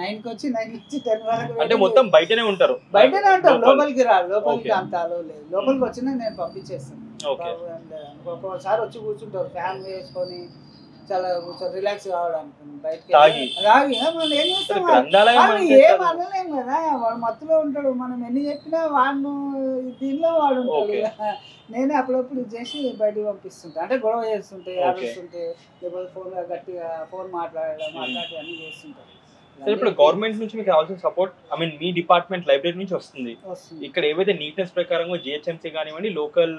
9 కి వచ్చి 9 నుంచి 10 వరకు, అంటే మొత్తం బయటనే ఉంటారు, లోపలికి రాదు, లోపలికి అంత అలో లేదు, లోపలికి వచ్చినా నేను పంపించేస్తాను, ఒక్కొక్కసారి వచ్చి కూర్చుంటారు ఫ్యాన్ వేసుకొని, చాలా కొంచెం రిలాక్స్ కావడానికి బయటకి తాగి. తాగి మనం ఏం చేస్తాం గ్రంథాలయం వాడిని అంటే ఏం చాలా- అనలేం కదా, వాడు మత్తులో ఉంటాడు, మనం ఎన్ని చెప్పినా వాడు దీనిలో వాడు ఉంటాడు. ఓకే. నేనే అప్పుడప్పుడు ఇది చేసి బయటికి పంపిస్తుంటా, అంటే గొడవ చేస్తుంటే ఓకే. అరుస్తుంటే లేకపోతే ఫోన్ గట్టిగా ఫోన్ మాట్లాడడం అట్లాంటివి అన్ని చేస్తుంటారు. సరే, ఇప్పుడు గవర్నమెంట్ నుంచి మీకు కావాల్సిన support I mean me department library నుంచి వస్తుంది. వస్తుంది. ఇక్కడ ఏవైతే నీట్నెస్ ప్రకారంగా జిహెచ్ఎంసీ కానివ్వండి లోకల్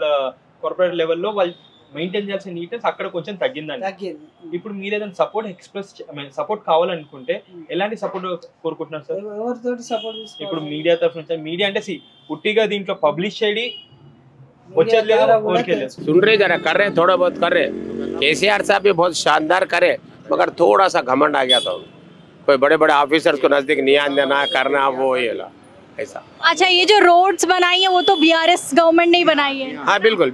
కార్పొరేట్ లెవెల్లో వాళ్ళు మెయింటైన్ చేయాల్సిన నీట్నెస్ అక్కడ కొంచెం తగ్గిందండి. తగ్గింది. ఇప్పుడు మీరు ఏదైనా support express I mean support కావాలనుకుంటే ఎలాంటి సపోర్ట్ కోరుకుంటున్నారు సార్? ఎవరితోటి సపోర్ట్ ఇప్పుడు మీడియా తరఫు నుంచి, మీడియా అంటే పుట్టిగా దీంట్లో పబ్లిష్ చేయడి వచ్చేది లేదు, ఊరికే లేదు. सुन रहे जरा कर रहे थोड़ा बहुत कर रहे केसीआर साहब भी बहुत शानदार करे मगर थोड़ा सा घमंड आ गया था कोई बड़े बड़े ऑफिसर्स को नजदीक नहीं आने देना करना वो ये ला ऐसा। अच्छा, ये जो रोड्स बनाई है वो तो बीआरएस गवर्नमेंट ने ही बनाई है। हाँ बिल्कुल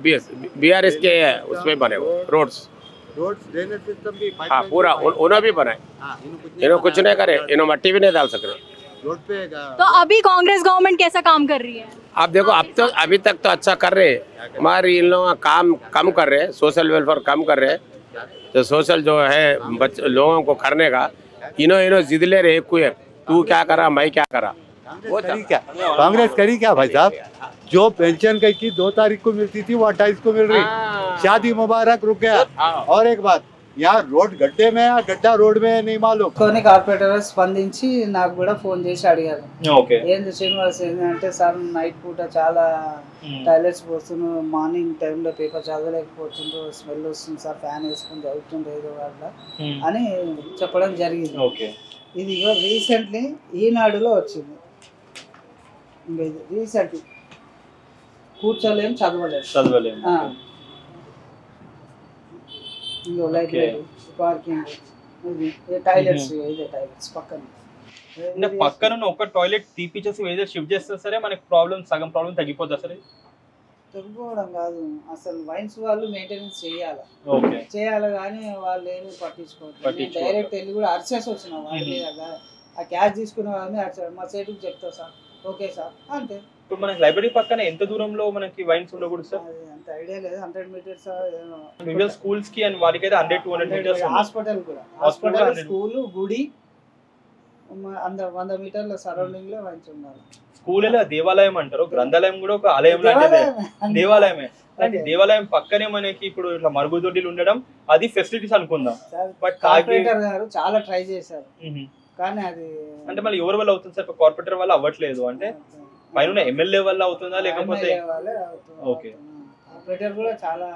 बीआरएस के उसमें बने वो रोड्स ड्रेनेज सिस्टम भी हाँ पूरा उन्होंने भी बनाए इन्होंने कुछ नहीं करे इन्होंने मट्टी भी नहीं डाल सक रहे रोड पे तो अभी कांग्रेस गवर्नमेंट कैसा काम कर रही है? आप देखो अब तो अभी तक तो अच्छा कर रहे हमारे इन लोगों का काम कम कर रहे सोशल वेलफेयर कम कर रहे तो सोशल जो है लोगों को करने का इन्हों जिद ले रहे एक तू क्या करा मैं क्या करा वो क्या कांग्रेस करी क्या भाई साहब? जो पेंशन कहीं की 2 तारीख को मिलती थी वो 28 को मिल रही। शादी मुबारक रुक गया। और एक बात, यहाँ रोड गड्ढे में या गड्ढा रोड में नहीं मालूम। కొన్ని కార్పొరేటర్ స్పందించి నాకు కూడా ఫోన్ చేసి అడిగారు, ఓకే ఏంది శ్రీనివాస్ ఏంటంటే సార్ నైట్ పూట చాలా టాయిలెట్స్ పోతున్నాం, మార్నింగ్ టైంలో పేపర్ చదవలేకపోతుండ్రు, స్మెల్ వస్తుంది సార్, ఫ్యాన్ వేసుకుని చదువుతుండ్రు ఏదో వల్ల అని చెప్పడం జరిగింది. ఓకే. ఇది రీసెంట్లీ ఈనాడులో వచ్చింది. ఇంకా ఇది రీసెంట్లీ కూర్చోలేము చదవలేము. ఇంకో లైబ్రరీ పార్కింగ్ టాయిలెట్స్ ఇదే టాయిలెట్స్ పక్కన అంటే పక్కన ఉన్న ఒక టాయిలెట్ తీపిచ్చేసి ఏదో షిఫ్ట్ చేస్తే సరే మనకి సగం ప్రాబ్లం తగ్గిపోతుంది సరే. తగ్గిపోవడం కాదు, అసలు వైన్స్ వాళ్ళు మెయింటెనెన్స్ చేయాలి. ఓకే. చేయాలి కానీ వాళ్ళు ఏమి పట్టించుకోవట్లేదు. డైరెక్ట్ వెళ్ళి కూడా అరిచేసి వచ్చిన వాళ్ళ మీద ఆ క్యాష్ తీసుకునే వాళ్ళని అరిచాడు, మా సైడ్కి చెప్తా సార్, ఓకే సార్ అంతే. ఇప్పుడు మనకి లైబ్రరీ పక్కన ఎంత దూరంలో మనకి వైన్స్ ఉండకూడదు సార్? అంత ఐడియా లేదు, 100 మీటర్స్ మిడిల్ స్కూల్స్ కి అండ్ వాటికైతే 100-200 మీటర్స్. హాస్పిటల్ కూడా, హాస్పిటల్ స్కూల్ గుడి 100 మీటర్ల సరౌండింగ్ లో వైన్స్ ఉండాలి. స్కూల్ దేవాలయం అంటారు, గ్రంథాలయం కూడా ఒక ఆలయం లాంటిదే, దేవాలయమే. అలాంటి దేవాలయం పక్కనే మనకి ఇప్పుడు ఇట్లా మరుగుదొడ్డిలు ఉండడం అది ఫెసిలిటీస్ అనుకుందాం. బట్ కార్పొరేటర్ గారు చాలా ట్రై చేశారు కానీ అది అంటే మళ్ళీ ఎవరి వల్ల అవుతుంది సార్? కార్పొరేటర్ వల్ల అవ్వట్లేదు అంటే పైన ఎమ్మెల్యే వల్ల అవుతుందా లేకపోతే? ఓకే. కార్పొరేటర్ కూడా చాలా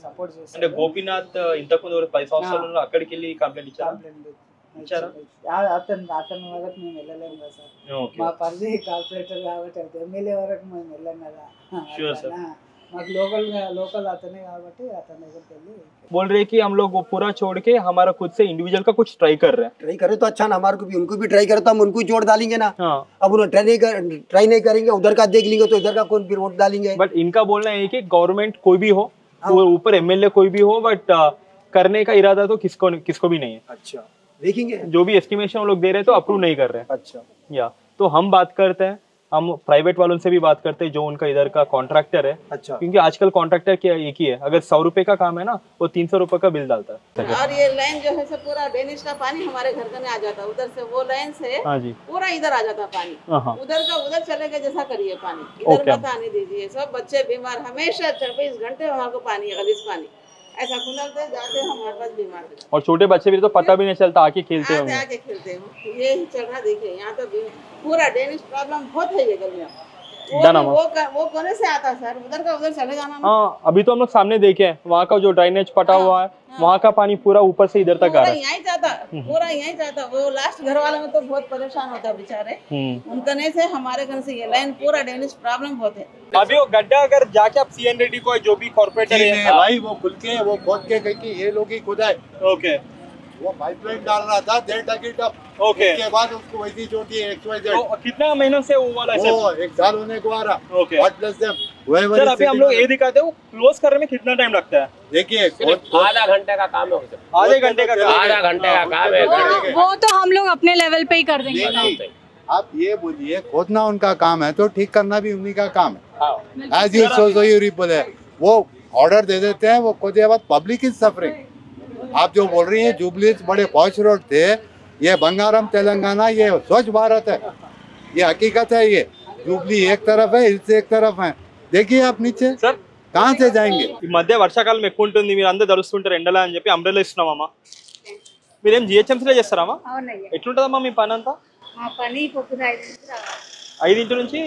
సపోర్ట్ చేశారు. అంటే గోపీనాథ్ ఇంతకుముందు 10 సంవత్సరాలు అక్కడికి వెళ్ళి కంప్లైంట్ ఇచ్చారా? అతని వరకు మేము వెళ్ళలేము కదా సార్, మా పరిధి కార్పొరేటర్ కాబట్టి అయితే ఎమ్మెల్యే వరకు మేము వెళ్ళాం కదా. మాకు लोकल आते కాబట్టి అతని దగ్గరికి వెళ్ళి बोल रहे कि हम लोग वो पूरा छोड़ के हमारा खुद से इंडिविजुअल का कुछ ट्राई कर रहे हैं. ट्राई करे तो अच्छा ना, हमारे को भी उनको भी ट्राई करे तो हम उनको ही जोड़ डालेंगे ना. अब उन्होंने ट्राई नहीं करेंगे, उधर का देख लेंगे तो इधर का कौन फिर वोट डालेंगे. बट इनका बोलना है कि गवर्नमेंट कोई भी हो, ऊपर एमएलए कोई भी हो, बट करने का इरादा तो किसको भी नहीं है. अच्छा देखेंगे, जो भी एस्टिमेशन हम लोग दे रहे हैं तो अप्रूव नहीं कर रहे हैं. अच्छा या तो हम बात करते हैं, हम प्राइवेट वालों से भी बात करते हैं जो उनका इधर का कॉन्ट्रैक्टर है. अच्छा. क्योंकि आजकल कॉन्ट्रैक्टर क्या एक ही है, अगर 100 रुपए का काम है ना वो 300 रुपए का बिल डालता है. और ये लाइन जो है सब पूरा डेनिश का पानी हमारे घर में आ जाता है, उधर से वो लाइन से पूरा इधर आ जाता पानी, उधर का उधर चलेगा जैसा करिए पानी, इधर मत आने दीजिए. सब बच्चे बीमार, हमेशा 24 घंटे वहाँ को पानी है, गलीज पानी ऐसा खुलते जाते हमारे पास बीमार. और छोटे बच्चे भी तो पता भी नहीं चलता, आके खेलते होंगे. आके खेलते हैं, ये चल रहा. देखिए यहाँ तो पूरा डेनिश प्रॉब्लम बहुत है ये गलियाँ. वो कोने से आता सर, उधर का उधर चले जाना. हाँ, अभी तो हम लोग सामने देखे हैं वहाँ का जो ड्रेनेज पटा हुआ है, वहाँ का पानी पूरा ऊपर से इधर तक आ रहा है. यहीं जाता, पूरा यहीं जाता. वो लास्ट घर वाले में तो बहुत परेशान होता है बेचारे. उनका नहीं से हमारे घर से ये लाइन पूरा डेनिश प्रॉब्लम बहुत है. अभी वो गड्ढा अगर जाके आप सीएन रेड्डी को जो भी कॉर्पोरेटर है भाई वो खुल के वो खोद के कहीं ये लोग ही खुदा है. ओके. वो पाइपलाइन डाल रहा था 1.5 टकी टप. ओके. उसके बाद उसको वैसी छोटी XYZ. तो कितना महीनों से वो वाला है? वो 1 साल होने को आ रहा. Okay. What plus them? Sir अभी हम लोग ये दिखाते हैं, वो क्लोज करने में कितना टाइम लगता है? देखिए आधा घंटे का काम है, आधे घंटे का काम, आधा घंटे का काम है. वो तो हम लोग अपने लेवल पे ही कर देंगे. आप ये बोलिए खोदना उनका काम है तो ठीक करना भी उन्हीं का काम है. As you so you बोले वो ऑर्डर दे देते हैं, वो खोदे बाद पब्लिक इज सफरिंग. आप जो बोल रही हैं जुबली बड़े पॉश रोड थे, ये बंगारम तेलंगाना, ये स्वच्छ भारत है, ये हकीकत है। ये जुबली एक तरफ है, इससे एक तरफ है, देखिए आप नीचे सर कहाँ से जाएंगे। ఈ మధ్య వర్షాకాలం ఎక్కువ ఉంటుంది, మీరు అందరూ తడుస్తుంటారు ఎండలా అని చెప్పి అంబ్రెల్లా ఇస్తున్నామమ్మా. మీరేం జిహెచ్ఎంసీలో చేస్తారమ్మా? అవునయ్యా. ఎట్లుంటుందమ్మా మీ పని అంతా? మా పని పొద్దున 5 నుంచి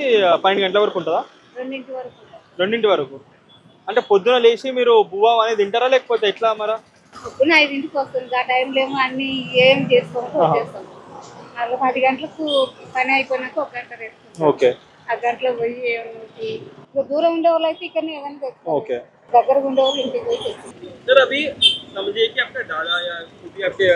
12 గంటల వరకు ఉంటుందా? 2 వరకు. 2 వరకు అంటే పొద్దున లేచి మీరు బువ్వా అనేది తింటారా లేకపోతే ఎట్లా మరా? పొద్దున 5కి వస్తుంది, ఆ టైంలో ఏమో అన్ని ఏం చేసుకోవాలి వచ్చేస్తాం. మళ్ళీ 10 గంటలకు పని అయిపోయినాక 1 గంట రెస్ట్. ఓకే. ఆ గంటలో పోయి ఏమి దూరం ఉండే వాళ్ళు అయితే ఇక్కడ ఏదైనా తెచ్చుకోవాలి. ఓకే. దగ్గర ఉండే వాళ్ళు ఇంటికి పోయి తెచ్చుకోవాలి. सर अभी समझिए कि आपका दादा या भी आपके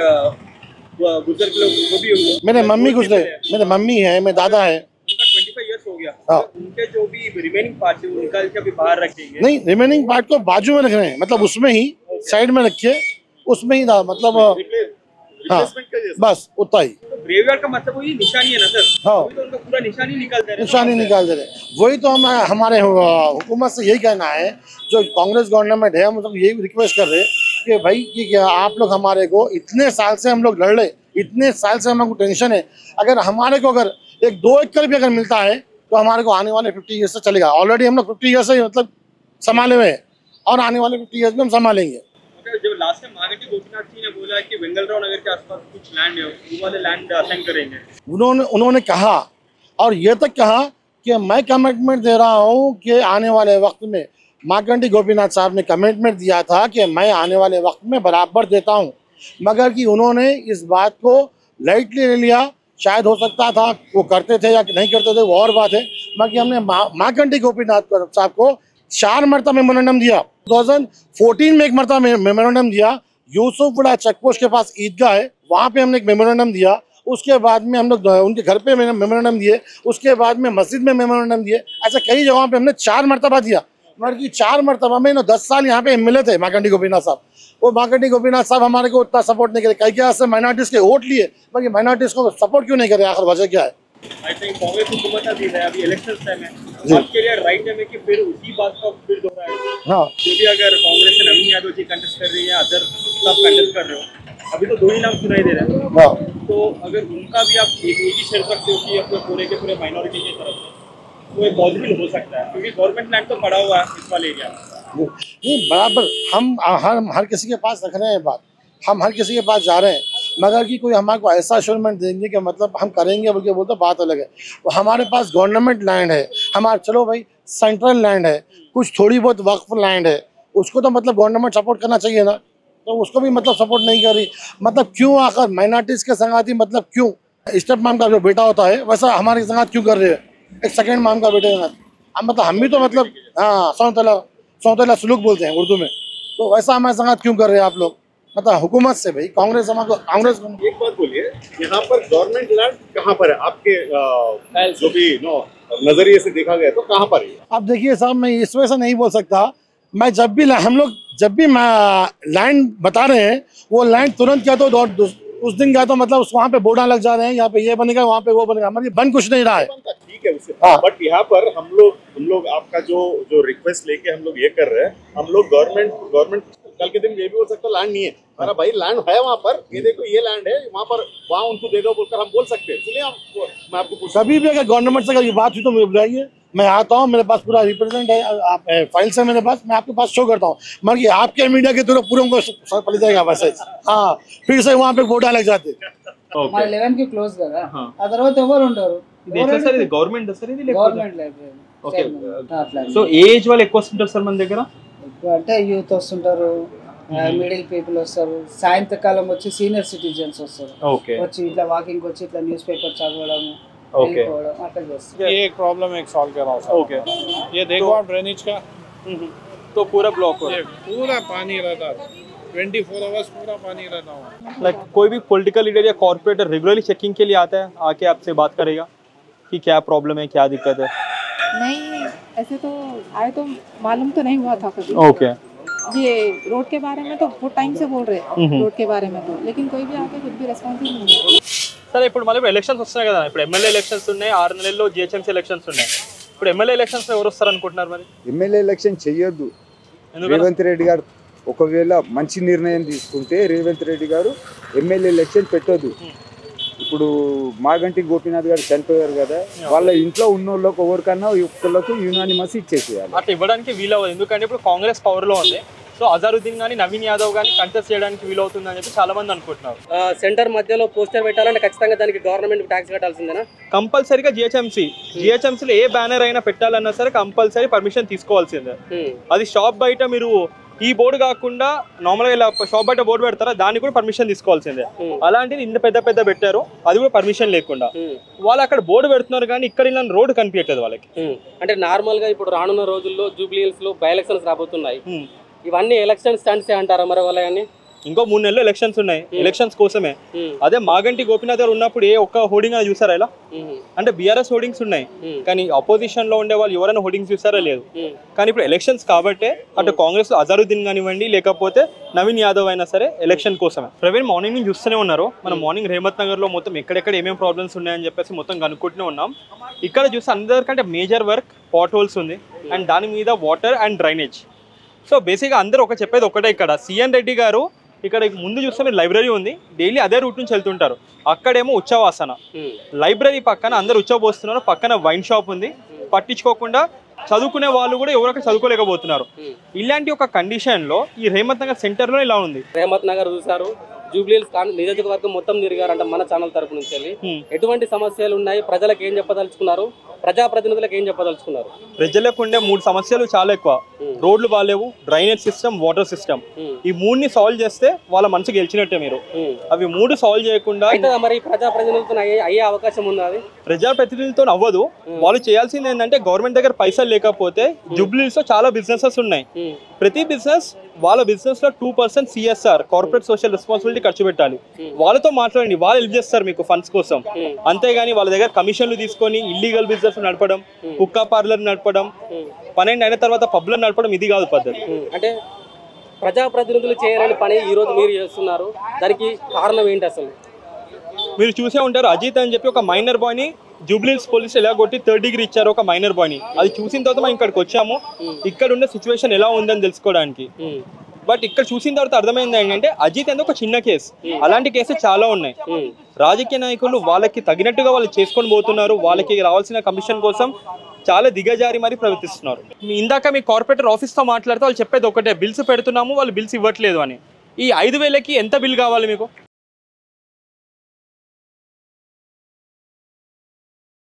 बुजुर्ग लोग जो भी होंगे, मेरे मम्मी गुजरे, मेरे मम्मी है, मेरे दादा है, उनका 25 इयर्स हो गया, उनके जो भी रिमेनिंग पार्ट है उनका कभी बाहर रखेंगे? नहीं, रिमेनिंग पार्ट को बाजू में रख रहे हैं, मतलब उसमें ही साइड में रखिए, उसमें ही मतलब हाँ बस उतना ही। ग्रेवयार्ड का मतलब वही निशानी है ना सर? हाँ, तो उनका पूरा निशानी निकाल दे रहे हैं। निशानी निकाल दे रहे हैं, वही तो हम हमारे हुकूमत से यही कहना है, जो कांग्रेस गवर्नमेंट है, मतलब यही रिक्वेस्ट कर रहे हैं कि भाई कि क्या आप लोग हमारे को इतने साल से हम लोग लड़ रहे, इतने साल से हमको टेंशन है, अगर हमारे को अगर 1-2 एकड़ भी अगर मिलता है तो हमारे को आने वाले 50 ईयर्स से चलेगा। ऑलरेडी हम लोग 50 ईयर्स से मतलब संभाले हुए हैं और आने वाले 50 ईयर्स में हम संभालेंगे। जब लास्ट में मांगटी गोपीनाथ जी ने बोला कि वेंगलराव नगर के आसपास कुछ लैंड है, वो वाले लैंड असाइन करेंगे, उन्होंने कहा और ये तक कहा कि मैं कमिटमेंट दे रहा हूँ कि आने वाले वक्त में, मार्कंडी गोपीनाथ साहब ने कमिटमेंट दिया था कि मैं आने वाले वक्त में बराबर देता हूँ, मगर कि उन्होंने इस बात को लाइटली ले लिया। शायद हो सकता था वो करते थे या नहीं करते थे वो और बात है, बाकी हमने मार्कंडी गोपीनाथ साहब को 4 मरतबा मेमोरेंडम दिया। 2014 में 1 मरतबा मेमोरेंडम दिया, यूसुफपुरा चेक पोस्ट के पास ईदगाह है, वहाँ पे हमने एक मेमोरेंडम दिया। उसके बाद में हम लोग उनके घर पे मेमोरेंडम दिए, उसके बाद में मस्जिद में मेमोरेंडम दिए, ऐसा कई जगहों पे हमने 4 मरतबा दिया। मगर कि 4 मरतबा में 10 साल यहाँ पे मिले थे मार्कंडी गोपीनाथ साहब। वो मार्कंडी गोपीनाथ साहब हमारे को उतना सपोर्ट नहीं करे, कई क्या से माइनॉरिटीज के वोट लिए, बाकी माइनॉरिटीज को सपोर्ट क्यों नहीं करे, आखिर वजह क्या है? आई थिंक कांग्रेस हुकूमत का दिन है, अभी इलेक्शन टाइम है, आपके लिए राइट टाइम है कि फिर उसी बात का फिर दोहराए। हाँ, जो भी अगर कांग्रेस से नवीन यादव जी कंटेस्ट कर रही है, अदर सब कंटेस्ट कर रहे हो, अभी तो 2 ही नाम सुनाई दे रहे हैं, तो अगर उनका भी आप एक ही शेयर सकते हो कि अपने पूरे के पूरे माइनॉरिटी की तरफ से, तो ये पॉसिबल हो सकता है, क्योंकि गवर्नमेंट लैंड तो पड़ा हुआ है इस वाले एरिया में। नहीं बराबर हम हर किसी के पास रख रहे हैं बात, हम हर किसी के पास जा रहे हैं, मगर कि कोई हमारे को ऐसा अश्योरमेंट देंगे कि मतलब हम करेंगे बल्कि बोलते बात अलग है। तो हमारे पास गवर्नमेंट लैंड है, हमारे चलो भाई सेंट्रल लैंड है, कुछ थोड़ी बहुत वक्फ लैंड है, उसको तो मतलब गवर्नमेंट सपोर्ट करना चाहिए ना, तो उसको भी मतलब सपोर्ट नहीं कर रही। मतलब क्यों आखिर माइनॉरिटीज़ के संगाती, मतलब क्यों स्टेप माम का जो बेटा होता है वैसा हमारे संगात क्यों कर रहे हैं, एक सेकेंड माम का बेटे के साथ। मतलब हम भी तो मतलब हाँ सौतेला सुलूक बोलते हैं उर्दू में, तो वैसा हमारे संगात क्यों कर रहे हैं आप लोग? मतलब हुकूमत से भाई कांग्रेस हमारे कांग्रेस। एक बात बोलिए, यहाँ पर गवर्नमेंट लैंड कहाँ पर है आपके जो भी नजरिए से देखा गया तो कहाँ पर है? अब देखिए साहब, मैं इस वजह से नहीं बोल सकता, मैं जब भी हम लोग जब भी लैंड बता रहे हैं वो लैंड तुरंत क्या तो उस दिन क्या तो मतलब वहाँ पे बोर्डा लग जा रहे हैं, यहाँ पे ये बनेगा वहाँ पे वो बनेगा, हमारी बन कुछ नहीं रहा है। ठीक है उससे, बट यहाँ पर हम लोग आपका जो रिक्वेस्ट लेके हम लोग ये कर रहे हैं, हम लोग गवर्नमेंट कल के दिन ये भी हो सकता है लैंड नहीं है, अरे भाई लैंड है वहाँ पर, ये देखो ये लैंड है वहाँ पर, वहाँ उनको दे दो बोलकर हम बोल सकते हैं। इसलिए मैं आपको कभी भी अगर गवर्नमेंट से अगर ये बात हुई तो मुझे बुलाइए, मैं आता हूँ, मेरे पास पूरा रिप्रेजेंट है, आप फाइल्स है मेरे पास, मैं आपके पास शो करता हूँ, मगर आपके मीडिया के थ्रू पूरे उनको पड़ जाएगा मैसेज। हाँ, फिर से वहाँ पे बोर्डा लग जाते। 11 की क्लोज కదా ఆ తర్వాత ఎవరు ఉంటారు? గవర్నమెంట్ సార్ ఇది government library. Okay, so age వాళ్ళు ఎక్కువ వస్తుంటారు సార్ మన దగ్గర? అంటే యూత్ వస్తుంటారు, మిడిల్ పీపుల్ వస్తారు, సాయంత్రకాలం వచ్చి సీనియర్ సిటిజన్స్ వస్తారు, వచ్చి ఇట్లా వాకింగ్ వచ్చి ఇట్లా న్యూస్ పేపర్ చదవడం అట్లా చేస్తారు। ये एक प्रॉब्लम एक सॉल्व करा था। ओके, ये देखो आप ड्रेनेज का, तो पूरा ब्लॉक हो, पूरा पानी रहता है, 24 आवर्स पूरा पानी रहता है। लाइक कोई भी पॉलिटिकल लीडर या कॉर्पोरेटर रेगुलरली चेकिंग के लिए आता है, आके आपसे बात करेगा कि क्या प्रॉब्लम है, क्या दिक्कत है? नहीं, ऐसे तो आए तो मालूम तो नहीं हुआ था कभी। ओके, ये रोड के बारे में तो बहुत टाइम से बोल रहे हैं, रोड के बारे में तो, लेकिन कोई भी आके कुछ भी रेस्पॉन्स नहीं है। సరే ఇప్పుడు మళ్ళీ ఎలక్షన్స్ వస్తున్నాయి కదా, ఇప్పుడు ఎమ్మెల్యే ఎలక్షన్స్ ఉన్నాయి, 6 నెలల్లో జిహెచ్ఎంసీ ఎలక్షన్స్ ఉన్నాయి, ఇప్పుడు ఎమ్మెల్యే ఎలక్షన్స్ ఎవరు వస్తారు అనుకుంటున్నారు? మరి ఎమ్మెల్యే ఎలక్షన్ చెయ్యొద్దు, రేవంత్ రెడ్డి గారు ఒకవేళ మంచి నిర్ణయం తీసుకుంటే రేవంత్ రెడ్డి గారు ఎమ్మెల్యే ఎలక్షన్ పెట్టొద్దు. ఇప్పుడు మాగంటి గోపీనాథ్ గారు చనిపోయారు కదా, వాళ్ళ ఇంట్లో ఉన్న వాళ్ళకి ఎవరికన్నా ఒక్కళ్ళకు యునానిమస్ ఇచ్చేసేయాలి. అట్లా ఇవ్వడానికి వీలవ్వదు, ఎందుకంటే ఇప్పుడు కాంగ్రెస్ పవర్లో ఉంది. సో అజరుద్దీన్ కానీ నవీన్ యాదవ్ కానీ కంటెస్ట్ చేయడానికి వీలవుతుందని చెప్పి చాలా మంది అనుకుంటున్నారు. సెంటర్ మధ్యలో పోస్టర్ పెట్టాలంటే ఖచ్చితంగా దానికి గవర్నమెంట్ ట్యాక్స్ కట్టాల్సిందేనా? కంపల్సరీగా జిహెచ్ఎంసీలో ఏ బ్యానర్ అయినా పెట్టాలన్నా సరే కంపల్సరీ పర్మిషన్ తీసుకోవాల్సిందే. అది షాప్ బయట మీరు ఈ బోర్డు కాకుండా నార్మల్గా ఇలా షాప్ బయట బోర్డు పెడతారా, దానికి కూడా పర్మిషన్ తీసుకోవాల్సిందే. అలాంటిది ఇంత పెద్ద పెద్ద పెట్టారు, అది కూడా పర్మిషన్ లేకుండా. వాళ్ళు అక్కడ బోర్డు పెడుతున్నారు కానీ ఇక్కడ ఇలా రోడ్డు కనిపించట్లేదు వాళ్ళకి. అంటే నార్మల్ గా ఇప్పుడు రానున్న రోజుల్లో జూబ్లీ హిల్స్ లో బై ఎలక్షన్స్ రాబోతున్నాయి, ఇవన్నీ ఎలక్షన్ స్టంట్స్ అంటారా మరి వాళ్ళని? ఇంకో 3 నెలలు ఎలక్షన్స్ ఉన్నాయి, ఎలక్షన్స్ కోసమే. అదే మాగంటి గోపీనాథ్ గారు ఉన్నప్పుడు ఏ ఒక్క హోర్డింగ్ అని చూసారా ఇలా? అంటే బీఆర్ఎస్ హోర్డింగ్స్ ఉన్నాయి కానీ అపోజిషన్ లో ఉండే వాళ్ళు ఎవరైనా హోర్డింగ్స్ చూసారా? లేదు. కానీ ఇప్పుడు ఎలక్షన్స్ కాబట్టే అటు కాంగ్రెస్ అజరుద్దీన్ కానివ్వండి లేకపోతే నవీన్ యాదవ్ అయినా సరే ఎలక్షన్ కోసమే. ప్రవీణ్ మార్నింగ్ నుంచి చూస్తూనే ఉన్నారు. మనం మార్నింగ్ రేమత్ నగర్ లో మొత్తం ఎక్కడెక్కడ ఏమేమి ప్రాబ్లమ్స్ ఉన్నాయని చెప్పేసి మొత్తం కనుక్కుంటూనే ఉన్నాం. ఇక్కడ చూస్తే అందరికంటే మేజర్ వర్క్ పాట్ హోల్స్ ఉంది అండ్ దాని మీద వాటర్ అండ్ డ్రైనేజ్. సో బేసిక్గా అందరూ చెప్పేది ఒకటే, ఇక్కడ సిఎన్ రెడ్డి గారు ఇక్కడ ముందు చూస్తే మీరు లైబ్రరీ ఉంది, డైలీ అదే రూట్ నుంచి వెళ్తుంటారు. అక్కడేమో ఉచ్చవాసన, లైబ్రరీ పక్కన అందరు ఉచ్చబోస్తున్నారు, పక్కన వైన్ షాప్ ఉంది. పట్టించుకోకుండా చదువుకునే వాళ్ళు కూడా ఎవరొక చదువుకోలేకపోతున్నారు. ఇలాంటి ఒక కండిషన్లో ఈ రేమత్ నగర్ సెంటర్లో ఇలా ఉంది. రేమత్ నగర్ చూసారు, జూబ్లీ హిల్స్ నియోజకవర్గం మొత్తం తిరిగారంట మన ఛానల్ తరపు నుంచి వెళ్ళి. ఎటువంటి సమస్యలు ఉన్నాయి, ప్రజలకు ఏం చెప్పదలుచుకున్నారు, ప్రజాప్రతినిధులకు ఏం చెప్పదలుచుకున్నారు? ప్రజలకు ఉండే 3 సమస్యలు చాలా ఎక్కువ. రోడ్లు బాగాలేవు, డ్రైనేజ్ సిస్టమ్, వాటర్ సిస్టమ్. ఈ 3ని సాల్వ్ చేస్తే వాళ్ళ మనసు గెలిచినట్టే. మీరు అవి 3 సాల్వ్ చేయకుండా మరి ప్రజాప్రతినిధులతో అయ్యే అవకాశం ఉన్నది? ప్రజాప్రతినిధులతో అవ్వదు. వాళ్ళు చేయాల్సింది ఏంటంటే గవర్నమెంట్ దగ్గర పైసలు లేకపోతే జూబ్లీ హిల్స్ లో చాలా బిజినెసెస్ ఉన్నాయి. ప్రతి బిజినెస్ వాళ్ళ బిజినెస్ లో 2% CSR కార్పొరేట్ సోషల్ రెస్పాన్సిబిలిటీ ఖర్చు పెట్టాలి. వాళ్ళతో మాట్లాడండి, వాళ్ళు హెల్ప్ చేస్తారు మీకు ఫండ్స్ కోసం. అంతేగాని వాళ్ళ దగ్గర కమిషన్లు తీసుకొని ఇల్లీగల్ బిజినెస్ నడపడం, కుక్కా పార్లర్ నడపడం, 12 అయిన తర్వాత పబ్లో నడపడం ఇది కాదు పద్ధతి. అంటే ప్రజాప్రతినిధులు చేయాలని పని ఈ రోజు మీరు చేస్తున్నారు, దానికి కారణం ఏంటి అసలు? మీరు చూసే ఉంటారు, అజిత్ అని చెప్పి ఒక మైనర్ బాయ్ని జూబ్లీ హిల్స్ పోలీసు ఎలా కొట్టి 3rd డిగ్రీ ఇచ్చారు ఒక మైనర్ బాయ్ని. అది చూసిన తర్వాత మనం ఇక్కడికి వచ్చాము, ఇక్కడ ఉన్న సిచ్యువేషన్ ఎలా ఉందని తెలుసుకోవడానికి. బట్ ఇక్కడ చూసిన తర్వాత అర్థమైంది ఏంటంటే అజిత్ అనేది ఒక చిన్న కేసు, అలాంటి కేసు చాలా ఉన్నాయి. రాజకీయ నాయకులు వాళ్ళకి తగినట్టుగా వాళ్ళు చేసుకొని పోతున్నారు, వాళ్ళకి రావాల్సిన కమిషన్ కోసం చాలా దిగజారి మరి ప్రవర్తిస్తున్నారు. ఇందాక మీ కార్పొరేటర్ ఆఫీస్తో మాట్లాడితే వాళ్ళు చెప్పేది ఒకటే, బిల్స్ పెడుతున్నాము, వాళ్ళు బిల్స్ ఇవ్వట్లేదు అని. ఈ 5,000కి ఎంత బిల్ కావాలి మీకు?